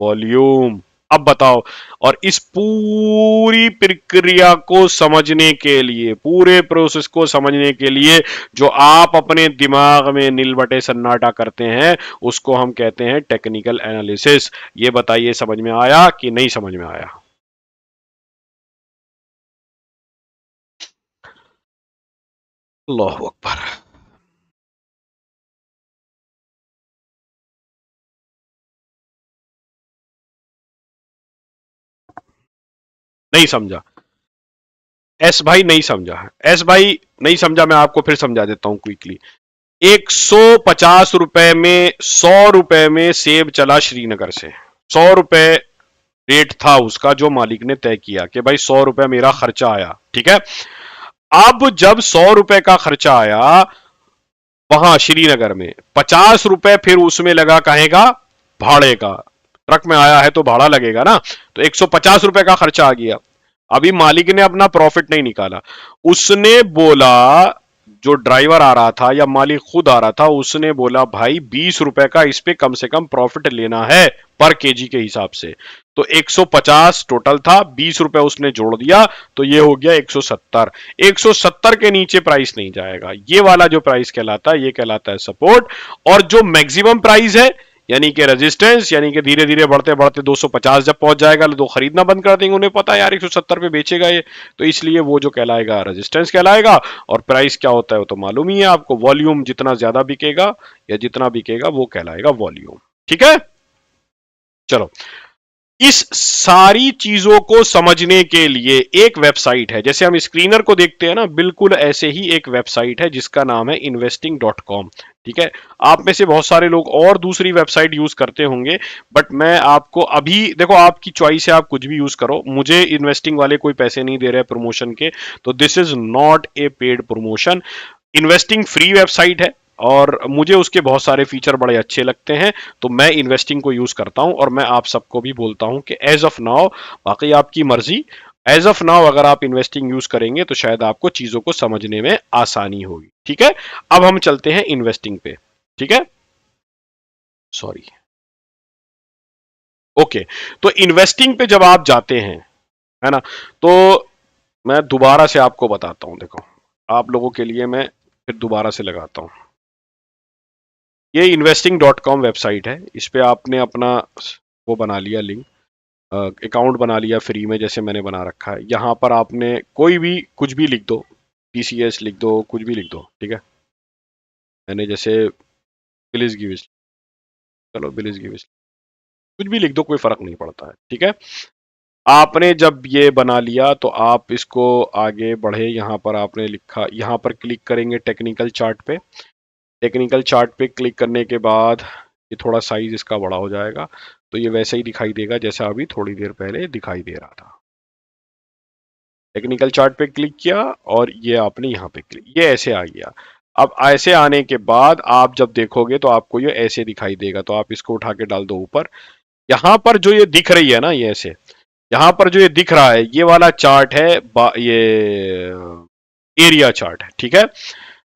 A: वॉल्यूम। अब बताओ, और इस पूरी प्रक्रिया को समझने के लिए, पूरे प्रोसेस को समझने के लिए जो आप अपने दिमाग में नीलबटे सन्नाटा करते हैं उसको हम कहते हैं टेक्निकल एनालिसिस। ये बताइए समझ में आया कि नहीं समझ में आया? अल्लाह अकबर। नहीं समझा? एस भाई नहीं समझा? एस भाई नहीं समझा, मैं आपको फिर समझा देता हूं क्विकली। 150 रुपए में, 100 रुपए में सेब चला श्रीनगर से, 100 रुपए रेट था उसका जो मालिक ने तय किया कि भाई 100 रुपए मेरा खर्चा आया, ठीक है। अब जब 100 रुपए का खर्चा आया वहां श्रीनगर में, 50 रुपए फिर उसमें लगा कहेगा भाड़े का, ट्रक में आया है तो भाड़ा लगेगा ना, तो 150 रुपए का खर्चा आ गया। अभी मालिक ने अपना प्रॉफिट नहीं निकाला, उसने बोला, जो ड्राइवर आ रहा था या मालिक खुद आ रहा था, उसने बोला भाई 20 रुपए का इस पे कम से कम प्रॉफिट लेना है पर केजी के हिसाब से। तो 150 टोटल था, 20 रुपए उसने जोड़ दिया, तो ये हो गया 170। 170 के नीचे प्राइस नहीं जाएगा, ये वाला जो प्राइस कहलाता है ये कहलाता है सपोर्ट। और जो मैक्सिमम प्राइस है यानी कि रेजिस्टेंस, यानी कि धीरे धीरे बढ़ते बढ़ते 250 जब पहुंच जाएगा तो खरीदना बंद कर देंगे, उन्हें पता है यार 170 पे बेचेगा ये, तो इसलिए वो जो कहलाएगा रेजिस्टेंस कहलाएगा। और प्राइस क्या होता है वो तो मालूम ही है आपको, वॉल्यूम जितना ज्यादा बिकेगा या जितना बिकेगा वो कहलाएगा वॉल्यूम, ठीक है। चलो, इस सारी चीजों को समझने के लिए एक वेबसाइट है, जैसे हम स्क्रीनर को देखते हैं ना, बिल्कुल ऐसे ही एक वेबसाइट है जिसका नाम है investing.com, ठीक है। आप में से बहुत सारे लोग और दूसरी वेबसाइट यूज करते होंगे, बट मैं आपको अभी, देखो आपकी चॉइस है, आप कुछ भी यूज करो, मुझे इन्वेस्टिंग वाले कोई पैसे नहीं दे रहे प्रमोशन के, तो this is not a paid promotion. Investing free website है और मुझे उसके बहुत सारे फीचर बड़े अच्छे लगते हैं, तो मैं इन्वेस्टिंग को यूज करता हूं और मैं आप सबको भी बोलता हूं कि एज ऑफ नाउ, बाकी आपकी मर्जी, एज ऑफ नाउ अगर आप इन्वेस्टिंग यूज करेंगे तो शायद आपको चीजों को समझने में आसानी होगी, ठीक है। अब हम चलते हैं इन्वेस्टिंग पे, ठीक है, सॉरी, ओके। तो इन्वेस्टिंग पे जब आप जाते हैं, है ना, तो मैं दोबारा से आपको बताता हूं, देखो आप लोगों के लिए मैं फिर दोबारा से लगाता हूं। ये investing.com वेबसाइट है, इस पे आपने अपना वो बना लिया लिंक, अकाउंट बना लिया फ्री में जैसे मैंने बना रखा है। यहाँ पर आपने कोई भी कुछ भी लिख दो, TCS लिख दो, कुछ भी लिख दो, ठीक है। मैंने जैसे बिलिस गिविस, चलो बिलिस गिविस, कुछ भी लिख दो, कोई फर्क नहीं पड़ता है, ठीक है। आपने जब ये बना लिया तो आप इसको आगे बढ़े, यहाँ पर आपने लिखा, यहाँ पर क्लिक करेंगे टेक्निकल चार्ट पे। टेक्निकल चार्ट पे क्लिक करने के बाद ये थोड़ा साइज इसका बड़ा हो जाएगा, तो ये वैसे ही दिखाई देगा जैसा अभी थोड़ी देर पहले दिखाई दे रहा था। टेक्निकल चार्ट पे क्लिक किया और ये आपने यहाँ पे क्लिक, ये ऐसे आ गया। अब ऐसे आने के बाद आप जब देखोगे तो आपको ये ऐसे दिखाई देगा, तो आप इसको उठा के डाल दो ऊपर। यहाँ पर जो ये दिख रही है ना, ये ऐसे यहाँ पर जो ये दिख रहा है ये वाला चार्ट है, ये एरिया चार्ट है, ठीक है।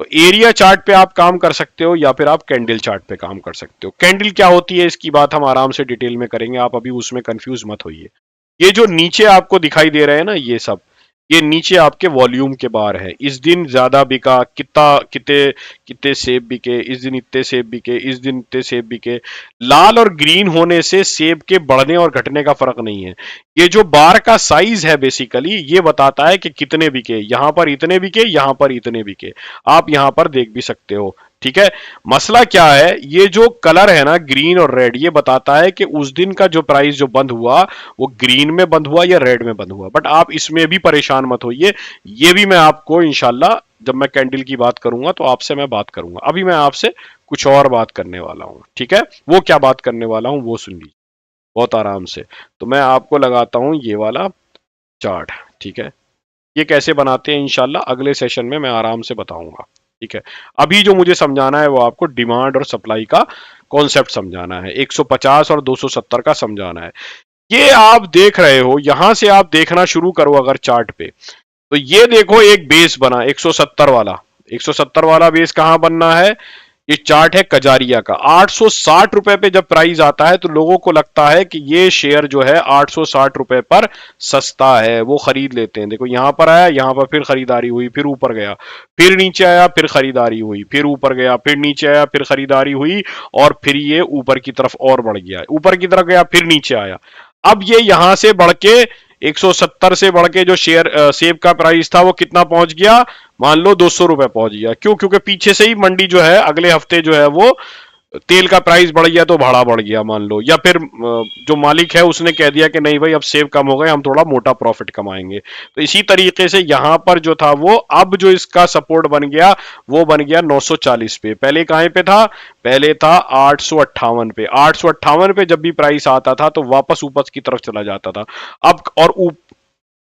A: तो एरिया चार्ट पे आप काम कर सकते हो या फिर आप कैंडल चार्ट पे काम कर सकते हो। कैंडल क्या होती है इसकी बात हम आराम से डिटेल में करेंगे, आप अभी उसमें कंफ्यूज मत होइए। ये जो नीचे आपको दिखाई दे रहे हैं ना, ये सब ये नीचे आपके वॉल्यूम के बार है। इस दिन ज्यादा बिका, कितना कितने कितने सेब बिके, इस दिन इतने सेब बिके, इस दिन इतने सेब बिके। लाल और ग्रीन होने से सेब के बढ़ने और घटने का फर्क नहीं है। ये जो बार का साइज है बेसिकली ये बताता है कि कितने बिके, यहां पर इतने बिके, यहां पर इतने बिके। आप यहां पर देख भी सकते हो। ठीक है। मसला क्या है, ये जो कलर है ना ग्रीन और रेड, ये बताता है कि उस दिन का जो प्राइस जो बंद हुआ वो ग्रीन में बंद हुआ या रेड में बंद हुआ। बट आप इसमें भी परेशान मत होइए, ये भी मैं आपको इंशाल्लाह जब मैं कैंडल की बात करूंगा तो आपसे मैं बात करूंगा। अभी मैं आपसे कुछ और बात करने वाला हूं। ठीक है, वो क्या बात करने वाला हूं वो सुन लीजिए बहुत आराम से। तो मैं आपको लगाता हूं ये वाला चार्ट। ठीक है, ये कैसे बनाते हैं इंशाल्लाह अगले सेशन में मैं आराम से बताऊंगा। ठीक है, अभी जो मुझे समझाना है वो आपको डिमांड और सप्लाई का कॉन्सेप्ट समझाना है, 150 और 270 का समझाना है। ये आप देख रहे हो, यहां से आप देखना शुरू करो अगर चार्ट पे, तो ये देखो एक बेस बना 170 वाला। 170 वाला बेस कहां बनना है, ये चार्ट है कजारिया का। 860 रुपए पे जब प्राइस आता है तो लोगों को लगता है कि ये शेयर जो है 860 रुपए पर सस्ता है, वो खरीद लेते हैं। देखो यहां पर आया, यहां पर फिर खरीदारी हुई, फिर ऊपर गया, फिर नीचे आया, फिर खरीदारी हुई, फिर ऊपर गया, फिर नीचे आया, फिर खरीदारी हुई, और फिर ये ऊपर की तरफ और बढ़ गया, ऊपर की तरफ गया, फिर नीचे आया। अब ये यहां से बढ़ के 170 से बढ़ के जो शेयर सेब का प्राइस था वो कितना पहुंच गया, मान लो 200 रुपए पहुंच गया। क्यों? क्योंकि पीछे से ही मंडी जो है अगले हफ्ते जो है वो तेल का प्राइस बढ़ गया तो भाड़ा बढ़ गया मान लो, या फिर जो मालिक है उसने कह दिया कि नहीं भाई अब सेब कम हो गए, हम थोड़ा मोटा प्रॉफिट कमाएंगे। तो इसी तरीके से यहां पर जो था वो अब जो इसका सपोर्ट बन गया वो बन गया 940 पे। पहले कहां पे था, पहले था 858 पे। 858 पे जब भी प्राइस आता था तो वापस ऊपर की तरफ चला जाता था। अब और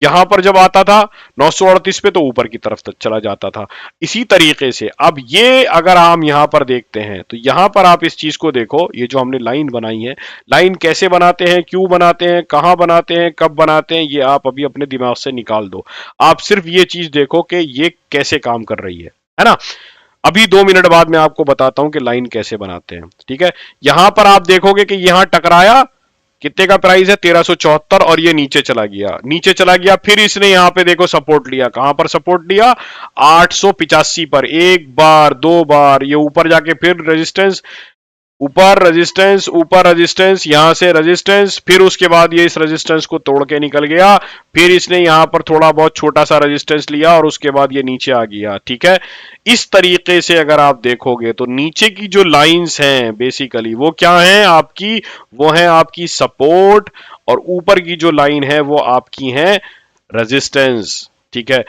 A: यहां पर जब आता था 938 पे तो ऊपर की तरफ तक चला जाता था। इसी तरीके से अब ये अगर हम यहां पर देखते हैं तो यहां पर आप इस चीज को देखो, ये जो हमने लाइन बनाई है, लाइन कैसे बनाते हैं, क्यों बनाते हैं, कहां बनाते हैं, कब बनाते हैं, ये आप अभी अपने दिमाग से निकाल दो। आप सिर्फ ये चीज देखो कि ये कैसे काम कर रही है ना। अभी 2 मिनट बाद मैं आपको बताता हूं कि लाइन कैसे बनाते हैं। ठीक है, यहां पर आप देखोगे कि यहां टकराया, कितने का प्राइस है 1374, और ये नीचे चला गया, नीचे चला गया, फिर इसने यहां पे देखो सपोर्ट लिया। कहां पर सपोर्ट लिया, 885 पर। एक बार, दो बार, ये ऊपर जाके फिर रेजिस्टेंस, ऊपर रेजिस्टेंस, ऊपर रेजिस्टेंस, यहां से रेजिस्टेंस, फिर उसके बाद ये इस रेजिस्टेंस को तोड़ के निकल गया, फिर इसने यहां पर थोड़ा बहुत छोटा सा रेजिस्टेंस लिया और उसके बाद ये नीचे आ गया। ठीक है, इस तरीके से अगर आप देखोगे तो नीचे की जो लाइंस हैं बेसिकली वो क्या हैं आपकी, वो है आपकी सपोर्ट, और ऊपर की जो लाइन है वो आपकी है रेजिस्टेंस। ठीक है,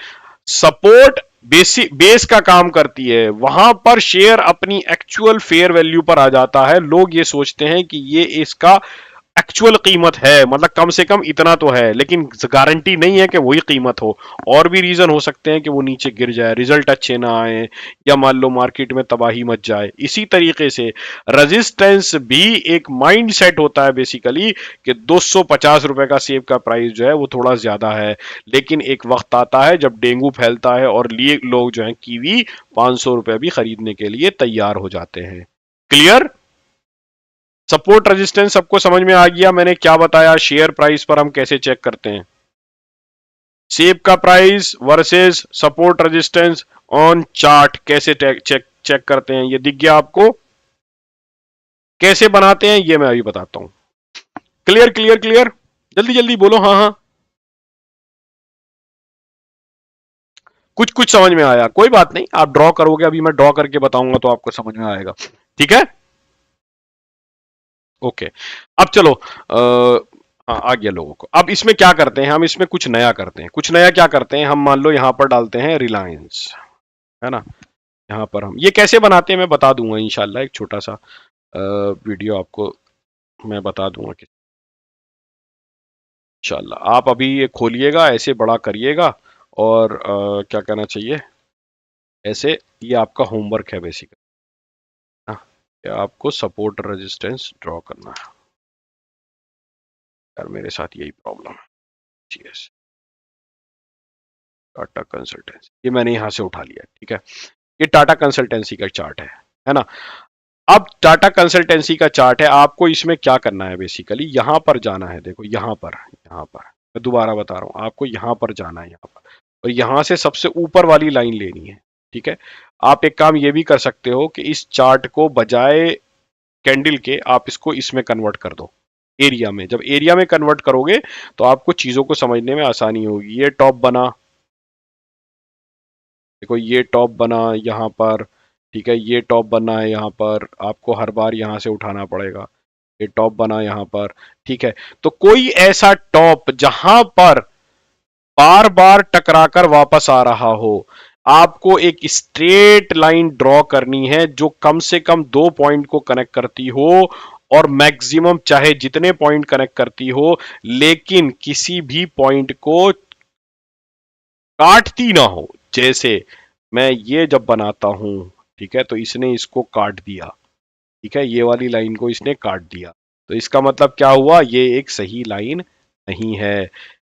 A: सपोर्ट बेस का काम करती है, वहां पर शेयर अपनी एक्चुअल फेयर वैल्यू पर आ जाता है। लोग ये सोचते हैं कि ये इसका एक्चुअल कीमत है, मतलब कम से कम इतना तो है, लेकिन गारंटी नहीं है कि वही कीमत हो। और भी रीजन हो सकते हैं कि वो नीचे गिर जाए, रिजल्ट अच्छे ना आए, या मान लो मार्केट में तबाही मच जाए। इसी तरीके से रेजिस्टेंस भी एक माइंड सेट होता है बेसिकली कि 250 रुपए का सेब का प्राइस जो है वो थोड़ा ज्यादा है, लेकिन एक वक्त आता है जब डेंगू फैलता है और लिए लोग जो है कीवी 500 रुपए भी खरीदने के लिए तैयार हो जाते हैं। क्लियर? सपोर्ट रेजिस्टेंस सबको समझ में आ गया मैंने क्या बताया। शेयर प्राइस पर हम कैसे चेक करते हैं, सेब का price versus support resistance on chart कैसे चेक करते हैं, ये दिख गया आपको। कैसे बनाते हैं ये मैं अभी बताता हूं। क्लियर क्लियर क्लियर, जल्दी जल्दी बोलो हाँ हाँ। कुछ कुछ समझ में आया, कोई बात नहीं, आप ड्रॉ करोगे, अभी मैं ड्रॉ करके बताऊंगा तो आपको समझ में आएगा। ठीक है, ओके। अब चलो हाँ आ गया लोगों को। अब इसमें क्या करते हैं हम, इसमें कुछ नया करते हैं। कुछ नया क्या करते हैं हम, मान लो यहां पर डालते हैं रिलायंस, है ना। यहां पर हम ये कैसे बनाते हैं मैं बता दूंगा इंशाल्लाह, एक छोटा सा वीडियो आपको मैं बता दूंगा कि इंशाल्लाह। आप अभी ये खोलिएगा, ऐसे बड़ा करिएगा, और क्या कहना चाहिए, ऐसे ये आपका होमवर्क है बेसिकली, आपको सपोर्ट रेजिस्टेंस ड्रॉ करना है। यार मेरे साथ यही प्रॉब्लम है। यस, टाटा कंसल्टेंसी, ये मैंने यहां से उठा लिया। ठीक है, ये टाटा कंसल्टेंसी का चार्ट है ना। अब टाटा कंसल्टेंसी का चार्ट है, आपको इसमें क्या करना है बेसिकली, यहां पर जाना है। देखो यहां पर मैं दोबारा बता रहा हूं आपको, यहां पर जाना है। यहां पर और यहां से सबसे ऊपर वाली लाइन लेनी है। ठीक है, आप एक काम ये भी कर सकते हो कि इस चार्ट को बजाय कैंडल के आप इसको इसमें कन्वर्ट कर दो, एरिया में। जब एरिया में कन्वर्ट करोगे तो आपको चीजों को समझने में आसानी होगी। ये टॉप बना, देखो ये टॉप बना यहाँ पर, ठीक है, ये टॉप बना है यहाँ पर, आपको हर बार यहाँ से उठाना पड़ेगा। ये टॉप बना यहाँ पर, ठीक है। तो कोई ऐसा टॉप जहां पर बार बार टकराकर वापस आ रहा हो, आपको एक स्ट्रेट लाइन ड्रॉ करनी है जो कम से कम 2 पॉइंट को कनेक्ट करती हो, और मैक्सिमम चाहे जितने पॉइंट कनेक्ट करती हो, लेकिन किसी भी पॉइंट को काटती ना हो। जैसे मैं ये जब बनाता हूं, ठीक है, तो इसने इसको काट दिया, ठीक है, ये वाली लाइन को इसने काट दिया, तो इसका मतलब क्या हुआ, ये एक सही लाइन नहीं है।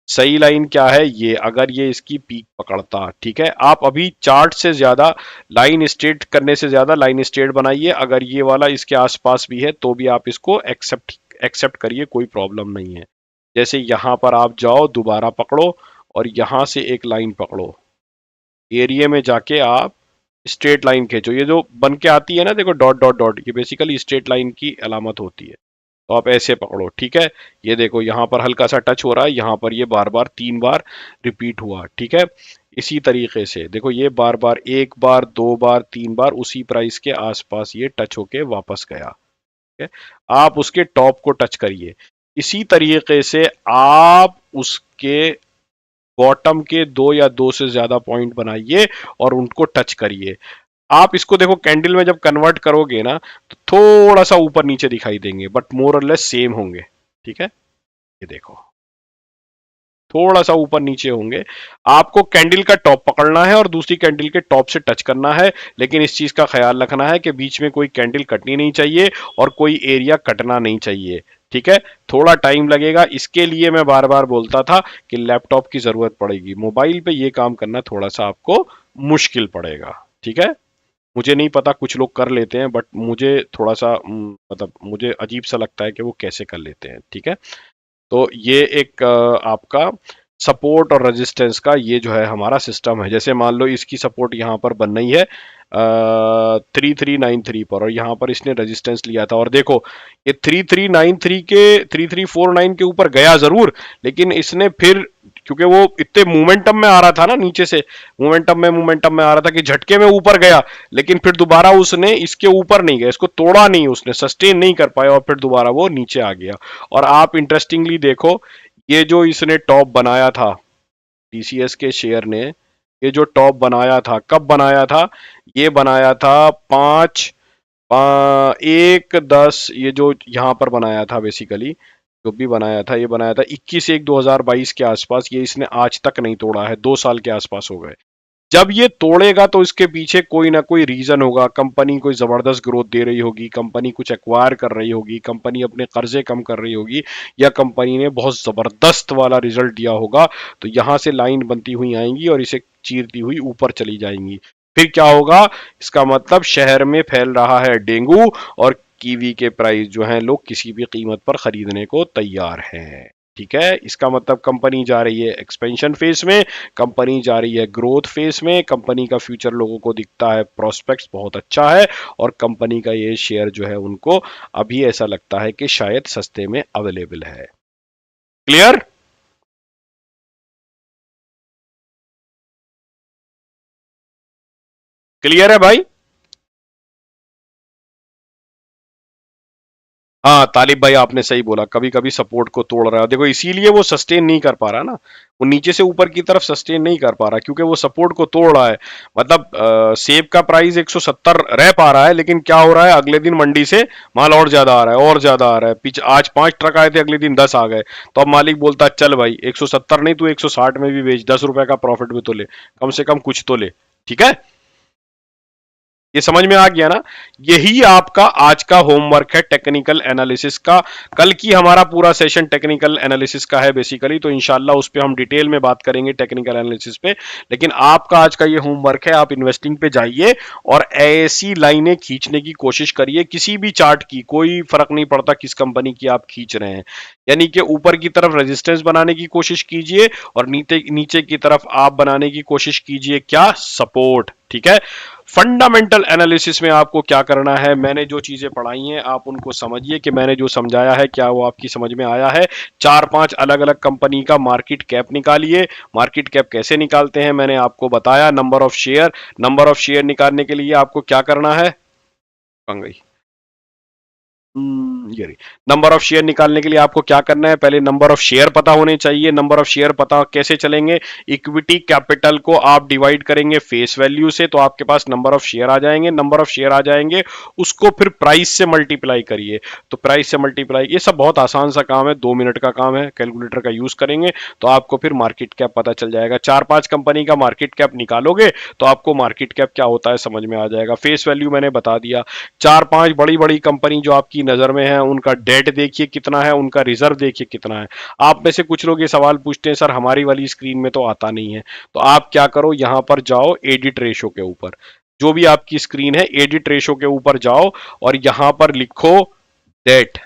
A: सही लाइन क्या है, ये अगर ये इसकी पीक पकड़ता, ठीक है, आप अभी चार्ट से ज्यादा लाइन स्ट्रेट करने से ज्यादा लाइन स्ट्रेट बनाइए। अगर ये वाला इसके आसपास भी है तो भी आप इसको एक्सेप्ट एक्सेप्ट करिए, कोई प्रॉब्लम नहीं है। जैसे यहां पर आप जाओ, दोबारा पकड़ो और यहां से एक लाइन पकड़ो, एरिया में जाके आप स्ट्रेट लाइन खींचो। ये जो बन के आती है ना, देखो डॉट डॉट डॉट, ये बेसिकली स्ट्रेट लाइन की अलामत होती है। तो आप ऐसे पकड़ो, ठीक है। ये देखो यहाँ पर हल्का सा टच हो रहा है, यहाँ पर ये बार बार 3 बार रिपीट हुआ, ठीक है। इसी तरीके से देखो ये बार बार, 1 बार 2 बार 3 बार उसी प्राइस के आसपास ये टच होके वापस गया, ठीक है। आप उसके टॉप को टच करिए। इसी तरीके से आप उसके बॉटम के 2 या 2 से ज्यादा पॉइंट बनाइए और उनको टच करिए। आप इसको देखो कैंडल में जब कन्वर्ट करोगे ना, तो थोड़ा सा ऊपर नीचे दिखाई देंगे, बट मोर और लेस सेम होंगे, ठीक है। ये देखो थोड़ा सा ऊपर नीचे होंगे। आपको कैंडल का टॉप पकड़ना है और दूसरी कैंडल के टॉप से टच करना है, लेकिन इस चीज का ख्याल रखना है कि बीच में कोई कैंडल कटनी नहीं चाहिए और कोई एरिया कटना नहीं चाहिए, ठीक है। थोड़ा टाइम लगेगा, इसके लिए मैं बार बार बोलता था कि लैपटॉप की जरूरत पड़ेगी। मोबाइल पे ये काम करना थोड़ा सा आपको मुश्किल पड़ेगा, ठीक है। मुझे नहीं पता, कुछ लोग कर लेते हैं, बट मुझे थोड़ा सा मतलब मुझे अजीब सा लगता है कि वो कैसे कर लेते हैं, ठीक है। तो ये एक आपका सपोर्ट और रेजिस्टेंस का ये जो है हमारा सिस्टम है। जैसे मान लो इसकी सपोर्ट यहाँ पर बन रही है 3393 पर, और यहाँ पर इसने रेजिस्टेंस लिया था, और देखो ये 3393 के 3349 के ऊपर गया जरूर, लेकिन इसने फिर, क्योंकि वो इतने मोमेंटम में आ रहा था ना, नीचे से मोमेंटम में आ रहा था कि झटके में ऊपर गया, लेकिन फिर दोबारा उसने इसके ऊपर नहीं गया, इसको तोड़ा नहीं, उसने सस्टेन नहीं कर पाया और फिर दोबारा वो नीचे आ गया। और आप इंटरेस्टिंगली देखो, ये जो इसने टॉप बनाया था टीसीएस के शेयर ने, ये जो टॉप बनाया था, कब बनाया था, ये बनाया था 1/10, ये जो यहाँ पर बनाया था बेसिकली, जो भी बनाया था, ये बनाया था 21/1/2022 के आसपास। ये इसने आज तक नहीं तोड़ा है, 2 साल के आसपास हो गए। जब ये तोड़ेगा तो इसके पीछे कोई ना कोई रीजन होगा, कंपनी कोई जबरदस्त ग्रोथ दे रही होगी, कंपनी कुछ एक्वायर कर रही होगी, कंपनी अपने कर्जे कम कर रही होगी, या कंपनी ने बहुत जबरदस्त वाला रिजल्ट दिया होगा। तो यहां से लाइन बनती हुई आएंगी और इसे चीरती हुई ऊपर चली जाएंगी। फिर क्या होगा, इसका मतलब शहर में फैल रहा है डेंगू, और कीवी के प्राइस जो हैं लोग किसी भी कीमत पर खरीदने को तैयार हैं, ठीक है। इसका मतलब कंपनी जा रही है एक्सपेंशन फेज में, कंपनी जा रही है ग्रोथ फेज में, कंपनी का फ्यूचर लोगों को दिखता है, प्रोस्पेक्ट्स बहुत अच्छा है, और कंपनी का ये शेयर जो है उनको अभी ऐसा लगता है कि शायद सस्ते में अवेलेबल है। क्लियर? क्लियर है भाई? हाँ तालिब भाई, आपने सही बोला, कभी कभी सपोर्ट को तोड़ रहा है, देखो इसीलिए वो सस्टेन नहीं कर पा रहा ना, वो नीचे से ऊपर की तरफ सस्टेन नहीं कर पा रहा क्योंकि वो सपोर्ट को तोड़ रहा है। मतलब सेब का प्राइस 170 रह पा रहा है, लेकिन क्या हो रहा है, अगले दिन मंडी से माल और ज्यादा आ रहा है, और ज्यादा आ रहा है। पीछे आज 5 ट्रक आए थे, अगले दिन 10 आ गए, तो अब मालिक बोलता है चल भाई 170 नहीं, तू 160 में भी बेच, 10 रुपए का प्रॉफिट भी तो ले, कम से कम कुछ तो ले, ठीक है। ये समझ में आ गया ना? यही आपका आज का होमवर्क है टेक्निकल एनालिसिस का। कल की हमारा पूरा सेशन टेक्निकल एनालिसिस का है बेसिकली, तो इंशाल्लाह उस पे हम डिटेल में बात करेंगे टेक्निकल एनालिसिस पे। लेकिन आपका आज का ये होमवर्क है, आप इन्वेस्टिंग पे जाइए और ऐसी लाइनें खींचने की कोशिश करिए, किसी भी चार्ट की, कोई फर्क नहीं पड़ता किस कंपनी की आप खींच रहे हैं, यानी कि ऊपर की तरफ रेजिस्टेंस बनाने की कोशिश कीजिए और नीचे नीचे की तरफ आप बनाने की कोशिश कीजिए क्या, सपोर्ट। ठीक है? फंडामेंटल एनालिसिस में आपको क्या करना है, मैंने जो चीजें पढ़ाई हैं आप उनको समझिए कि मैंने जो समझाया है क्या वो आपकी समझ में आया है। 4-5 अलग अलग कंपनी का मार्केट कैप निकालिए। मार्केट कैप कैसे निकालते हैं मैंने आपको बताया। नंबर ऑफ शेयर निकालने के लिए आपको क्या करना है, ये रही। नंबर ऑफ शेयर निकालने के लिए आपको क्या करना है, पहले नंबर ऑफ शेयर पता होने चाहिए। नंबर ऑफ शेयर पता कैसे चलेंगे, इक्विटी कैपिटल को आप डिवाइड करेंगे फेस वैल्यू से, तो आपके पास नंबर ऑफ शेयर आ जाएंगे। नंबर ऑफ शेयर आ जाएंगे, उसको फिर प्राइस से मल्टीप्लाई करिए, तो प्राइस से मल्टीप्लाई, ये सब बहुत आसान सा काम है, 2 मिनट का काम है। कैलकुलेटर का यूज करेंगे तो आपको फिर मार्केट कैप पता चल जाएगा। 4-5 कंपनी का मार्केट कैप निकालोगे तो आपको मार्केट कैप क्या होता है समझ में आ जाएगा। फेस वैल्यू मैंने बता दिया। 4-5 बड़ी बड़ी कंपनी जो आपकी नजर में है उनका डेट देखिए कितना है, उनका रिजर्व देखिए कितना है। आप में से कुछ लोग ये सवाल पूछते हैं सर हमारी वाली स्क्रीन में तो आता नहीं है, तो आप क्या करो, यहां पर जाओ एडिट रेशो के ऊपर, जो भी आपकी स्क्रीन है एडिट रेशो के ऊपर जाओ और यहां पर लिखो डेट।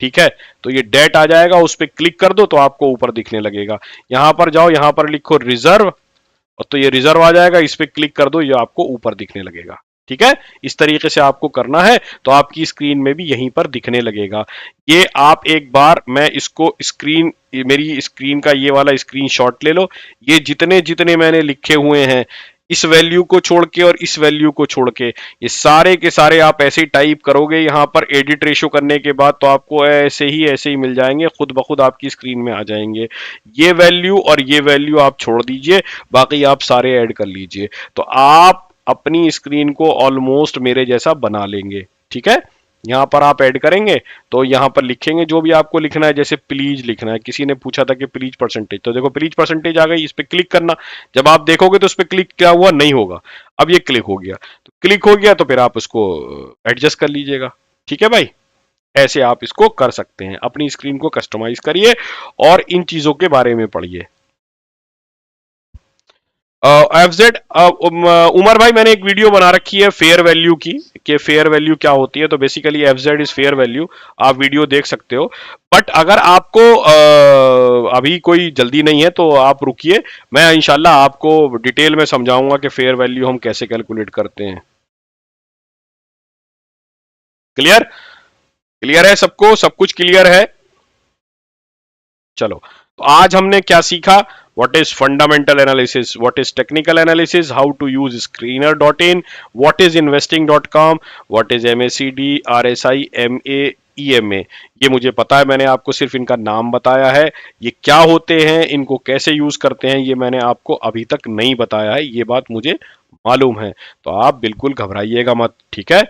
A: ठीक है? तो ये डेट आ जाएगा, उस पर क्लिक कर दो तो आपको ऊपर दिखने लगेगा। यहां पर जाओ, यहां पर लिखो रिजर्व, और तो ये रिजर्व आ जाएगा, इस पे क्लिक कर दो, ये आपको ऊपर दिखने लगेगा। ठीक है? इस तरीके से आपको करना है, तो आपकी स्क्रीन में भी यहीं पर दिखने लगेगा। ये आप एक बार, मैं इसको स्क्रीन, मेरी स्क्रीन का ये वाला स्क्रीनशॉट ले लो। ये जितने जितने मैंने लिखे हुए हैं, इस वैल्यू को छोड़ के और इस वैल्यू को छोड़ के, ये सारे के सारे आप ऐसे ही टाइप करोगे यहां पर एडिट रेशो करने के बाद, तो आपको ऐसे ही मिल जाएंगे, खुद ब खुद आपकी स्क्रीन में आ जाएंगे। ये वैल्यू और ये वैल्यू आप छोड़ दीजिए, बाकी आप सारे ऐड कर लीजिए, तो आप अपनी स्क्रीन को ऑलमोस्ट मेरे जैसा बना लेंगे। ठीक है? यहां पर आप ऐड करेंगे तो यहां पर लिखेंगे जो भी आपको लिखना है, जैसे प्लीज लिखना है, किसी ने पूछा था कि प्लीज परसेंटेज, तो देखो प्लीज परसेंटेज आ गई, इस पे क्लिक करना। जब आप देखोगे तो उस पर क्लिक क्या हुआ, नहीं होगा, अब ये क्लिक हो गया, तो क्लिक हो गया तो फिर आप उसको एडजस्ट कर लीजिएगा। ठीक है भाई? ऐसे आप इसको कर सकते हैं, अपनी स्क्रीन को कस्टमाइज करिए और इन चीजों के बारे में पढ़िए। एफजेड, उमर भाई मैंने एक वीडियो बना रखी है फेयर वैल्यू की, कि फेयर वैल्यू क्या होती है, तो basically FZ is fair value, आप वीडियो देख सकते हो। बट अगर आपको अभी कोई जल्दी नहीं है तो आप रुकिए, मैं इंशाल्लाह आपको डिटेल में समझाऊंगा कि फेयर वैल्यू हम कैसे कैलकुलेट करते हैं। क्लियर? क्लियर है सबको? सब कुछ क्लियर है? चलो, तो आज हमने क्या सीखा, what is fundamental analysis, what is technical analysis, how to use screener.in, what is investing.com, what is MACD, RSI, MA, EMA। ये मुझे पता है, मैंने आपको सिर्फ इनका नाम बताया है, ये क्या होते हैं, इनको कैसे यूज करते हैं, ये मैंने आपको अभी तक नहीं बताया है, ये बात मुझे मालूम है, तो आप बिल्कुल घबराइएगा मत। ठीक है?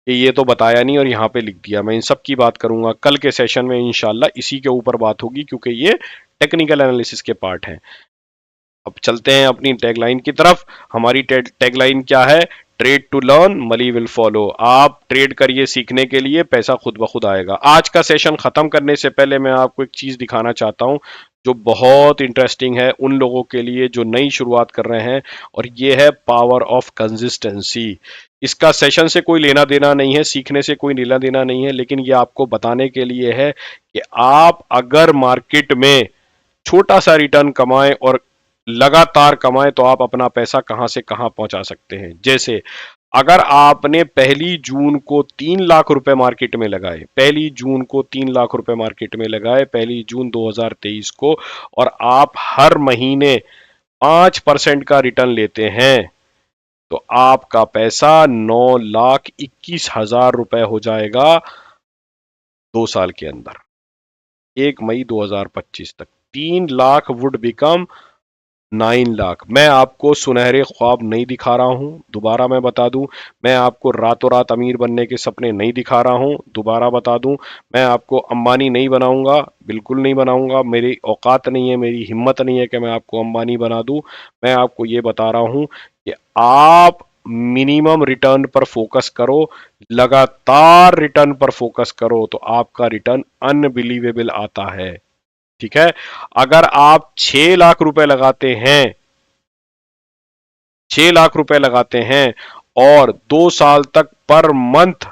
A: कि ये तो बताया नहीं और यहाँ पे लिख दिया, मैं इन सब की बात करूंगा कल के सेशन में इंशाल्लाह, इसी के ऊपर बात होगी क्योंकि ये टेक्निकल एनालिसिस के पार्ट हैं। अब चलते हैं अपनी टैगलाइन की तरफ। हमारी टैगलाइन क्या है, trade to learn, money will follow. आप ट्रेड करिए सीखने के लिए, पैसा खुद ब खुद आएगा। आज का सेशन खत्म करने से पहले मैं आपको एक चीज दिखाना चाहता हूं जो बहुत इंटरेस्टिंग है उन लोगों के लिए जो नई शुरुआत कर रहे हैं, और ये है पावर ऑफ कंसिस्टेंसी। इसका सेशन से कोई लेना देना नहीं है, सीखने से कोई लेना देना नहीं है, लेकिन ये आपको बताने के लिए है कि आप अगर मार्केट में छोटा सा रिटर्न कमाएं और लगातार कमाएं तो आप अपना पैसा कहां से कहां पहुंचा सकते हैं। जैसे अगर आपने 1 जून को 3 लाख रुपए मार्केट में लगाए, 1 जून को 3 लाख रुपए मार्केट में लगाए, 1 जून 2023 को, और आप हर महीने 5% का रिटर्न लेते हैं, तो आपका पैसा 9,21,000 रुपए हो जाएगा 2 साल के अंदर, 1 मई 2025 तक। 3 लाख वुड बिकम 9 लाख। मैं आपको सुनहरे ख्वाब नहीं दिखा रहा हूं, दोबारा मैं बता दूं, मैं आपको रातों रात अमीर बनने के सपने नहीं दिखा रहा हूं, दोबारा बता दूं, मैं आपको अंबानी नहीं बनाऊंगा, बिल्कुल नहीं बनाऊंगा, मेरी औकात नहीं है, मेरी हिम्मत नहीं है कि मैं आपको अंबानी बना दूं। मैं आपको ये बता रहा हूं कि आप मिनिमम रिटर्न पर फोकस करो, लगातार रिटर्न पर फोकस करो, तो आपका रिटर्न अनबिलीवेबल आता है। ठीक है, अगर आप 6 लाख रुपए लगाते हैं, 6 लाख रुपए लगाते हैं और 2 साल तक पर मंथ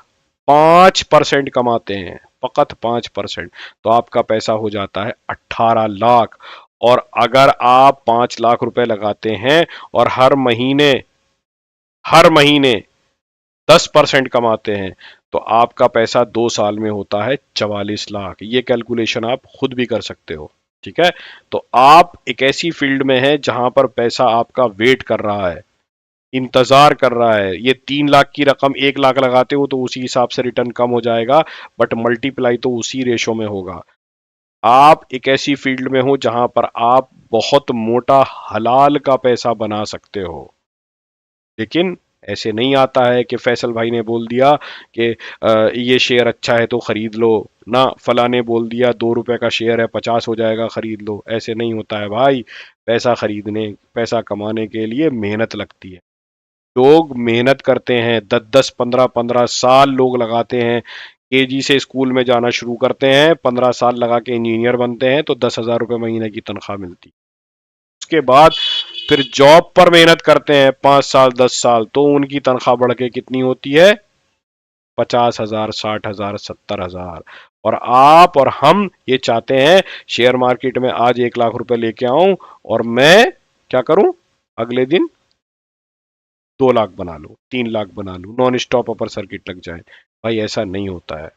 A: 5% कमाते हैं, फकत 5%, तो आपका पैसा हो जाता है 18 लाख। और अगर आप 5 लाख रुपए लगाते हैं और हर महीने 10% कमाते हैं, तो आपका पैसा 2 साल में होता है 44 लाख। ये कैलकुलेशन आप खुद भी कर सकते हो। ठीक है, तो आप एक ऐसी फील्ड में हैं जहां पर पैसा आपका वेट कर रहा है, इंतजार कर रहा है। ये 3 लाख की रकम 1 लाख लगाते हो तो उसी हिसाब से रिटर्न कम हो जाएगा, बट मल्टीप्लाई तो उसी रेशो में होगा। आप एक ऐसी फील्ड में हो जहां पर आप बहुत मोटा हलाल का पैसा बना सकते हो। लेकिन ऐसे नहीं आता है कि फैसल भाई ने बोल दिया कि ये शेयर अच्छा है तो खरीद लो, ना फला ने बोल दिया 2 रुपए का शेयर है 50 हो जाएगा खरीद लो। ऐसे नहीं होता है भाई। पैसा कमाने के लिए मेहनत लगती है। लोग मेहनत करते हैं, 10-10 15-15 साल लोग लगाते हैं। केजी से स्कूल में जाना शुरू करते हैं, 15 साल लगा के इंजीनियर बनते हैं तो 10,000 रुपए महीने की तनख्वाह मिलती है। उसके बाद फिर जॉब पर मेहनत करते हैं 5 साल 10 साल, तो उनकी तनख्वाह बढ़ के कितनी होती है? 50,000, 60,000, 70,000। और आप और हम ये चाहते हैं शेयर मार्केट में आज 1 लाख रुपए लेके आऊं और मैं क्या करूं, अगले दिन 2 लाख बना लूं, 3 लाख बना लूं, नॉन स्टॉप अपर सर्किट लग जाए। भाई ऐसा नहीं होता है,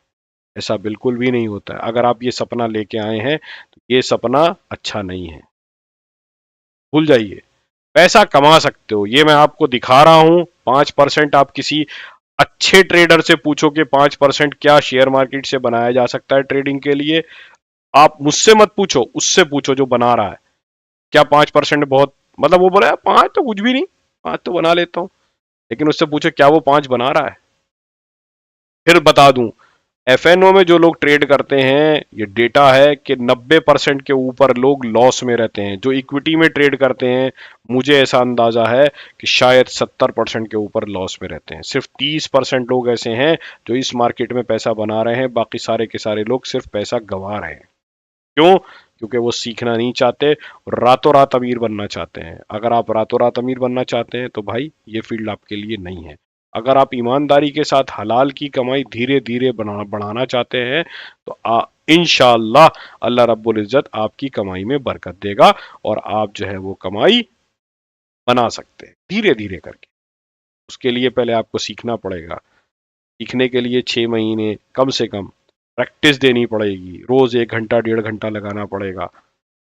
A: ऐसा बिल्कुल भी नहीं होता है। अगर आप ये सपना लेके आए हैं तो ये सपना अच्छा नहीं है, भूल जाइए। पैसा कमा सकते हो, ये मैं आपको दिखा रहा हूं। 5% आप किसी अच्छे ट्रेडर से पूछो कि 5% क्या शेयर मार्केट से बनाया जा सकता है ट्रेडिंग के लिए। आप मुझसे मत पूछो, उससे पूछो जो बना रहा है। क्या 5% बहुत, मतलब वो बोला 5 तो कुछ भी नहीं, 5 तो बना लेता हूं। लेकिन उससे पूछो क्या वो 5 बना रहा है। फिर बता दूं, एफएनओ में जो लोग ट्रेड करते हैं, ये डेटा है कि 90% के ऊपर लोग लॉस में रहते हैं। जो इक्विटी में ट्रेड करते हैं, मुझे ऐसा अंदाजा है कि शायद 70% के ऊपर लॉस में रहते हैं। सिर्फ 30% लोग ऐसे हैं जो इस मार्केट में पैसा बना रहे हैं, बाकी सारे के सारे लोग सिर्फ पैसा गंवा रहे हैं। क्यों? क्योंकि वो सीखना नहीं चाहते और रातों रात अमीर बनना चाहते हैं। अगर आप रातों रात अमीर बनना चाहते हैं तो भाई ये फील्ड आपके लिए नहीं है। अगर आप ईमानदारी के साथ हलाल की कमाई धीरे धीरे बढ़ाना चाहते हैं तो इंशाअल्लाह अल्लाह रब्बुल इज्जत आपकी कमाई में बरकत देगा और आप जो है वो कमाई बना सकते हैं धीरे धीरे करके। उसके लिए पहले आपको सीखना पड़ेगा। सीखने के लिए 6 महीने कम से कम प्रैक्टिस देनी पड़ेगी, रोज 1 घंटा 1.5 घंटा लगाना पड़ेगा।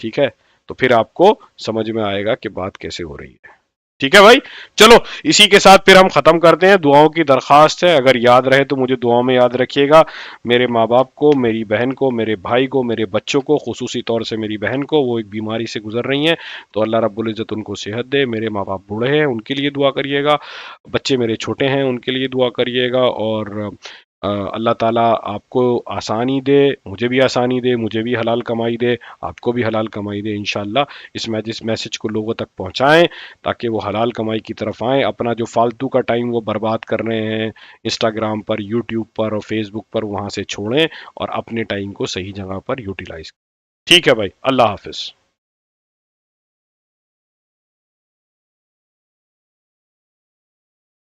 A: ठीक है, तो फिर आपको समझ में आएगा कि बात कैसे हो रही है। ठीक है भाई, चलो इसी के साथ फिर हम खत्म करते हैं। दुआओं की दरखास्त है, अगर याद रहे तो मुझे दुआओं में याद रखिएगा। मेरे माँ बाप को, मेरी बहन को, मेरे भाई को, मेरे बच्चों को, खुसूसी तौर से मेरी बहन को, वो एक बीमारी से गुजर रही हैं, तो अल्लाह रब्बुल इज़्ज़त उनको सेहत दे। मेरे माँ बाप बूढ़े हैं, उनके लिए दुआ करिएगा। बच्चे मेरे छोटे हैं, उनके लिए दुआ करिएगा। और अल्लाह ताला आपको आसानी दे, मुझे भी आसानी दे, मुझे भी हलाल कमाई दे, आपको भी हलाल कमाई दे इंशाल्लाह। इस मैसेज को लोगों तक पहुंचाएं ताकि वो हलाल कमाई की तरफ आएं। अपना जो फालतू का टाइम वो बर्बाद कर रहे हैं इंस्टाग्राम पर, यूट्यूब पर और फेसबुक पर, वहां से छोड़ें और अपने टाइम को सही जगह पर यूटिलाइज। ठीक है भाई, अल्लाह हाफिज।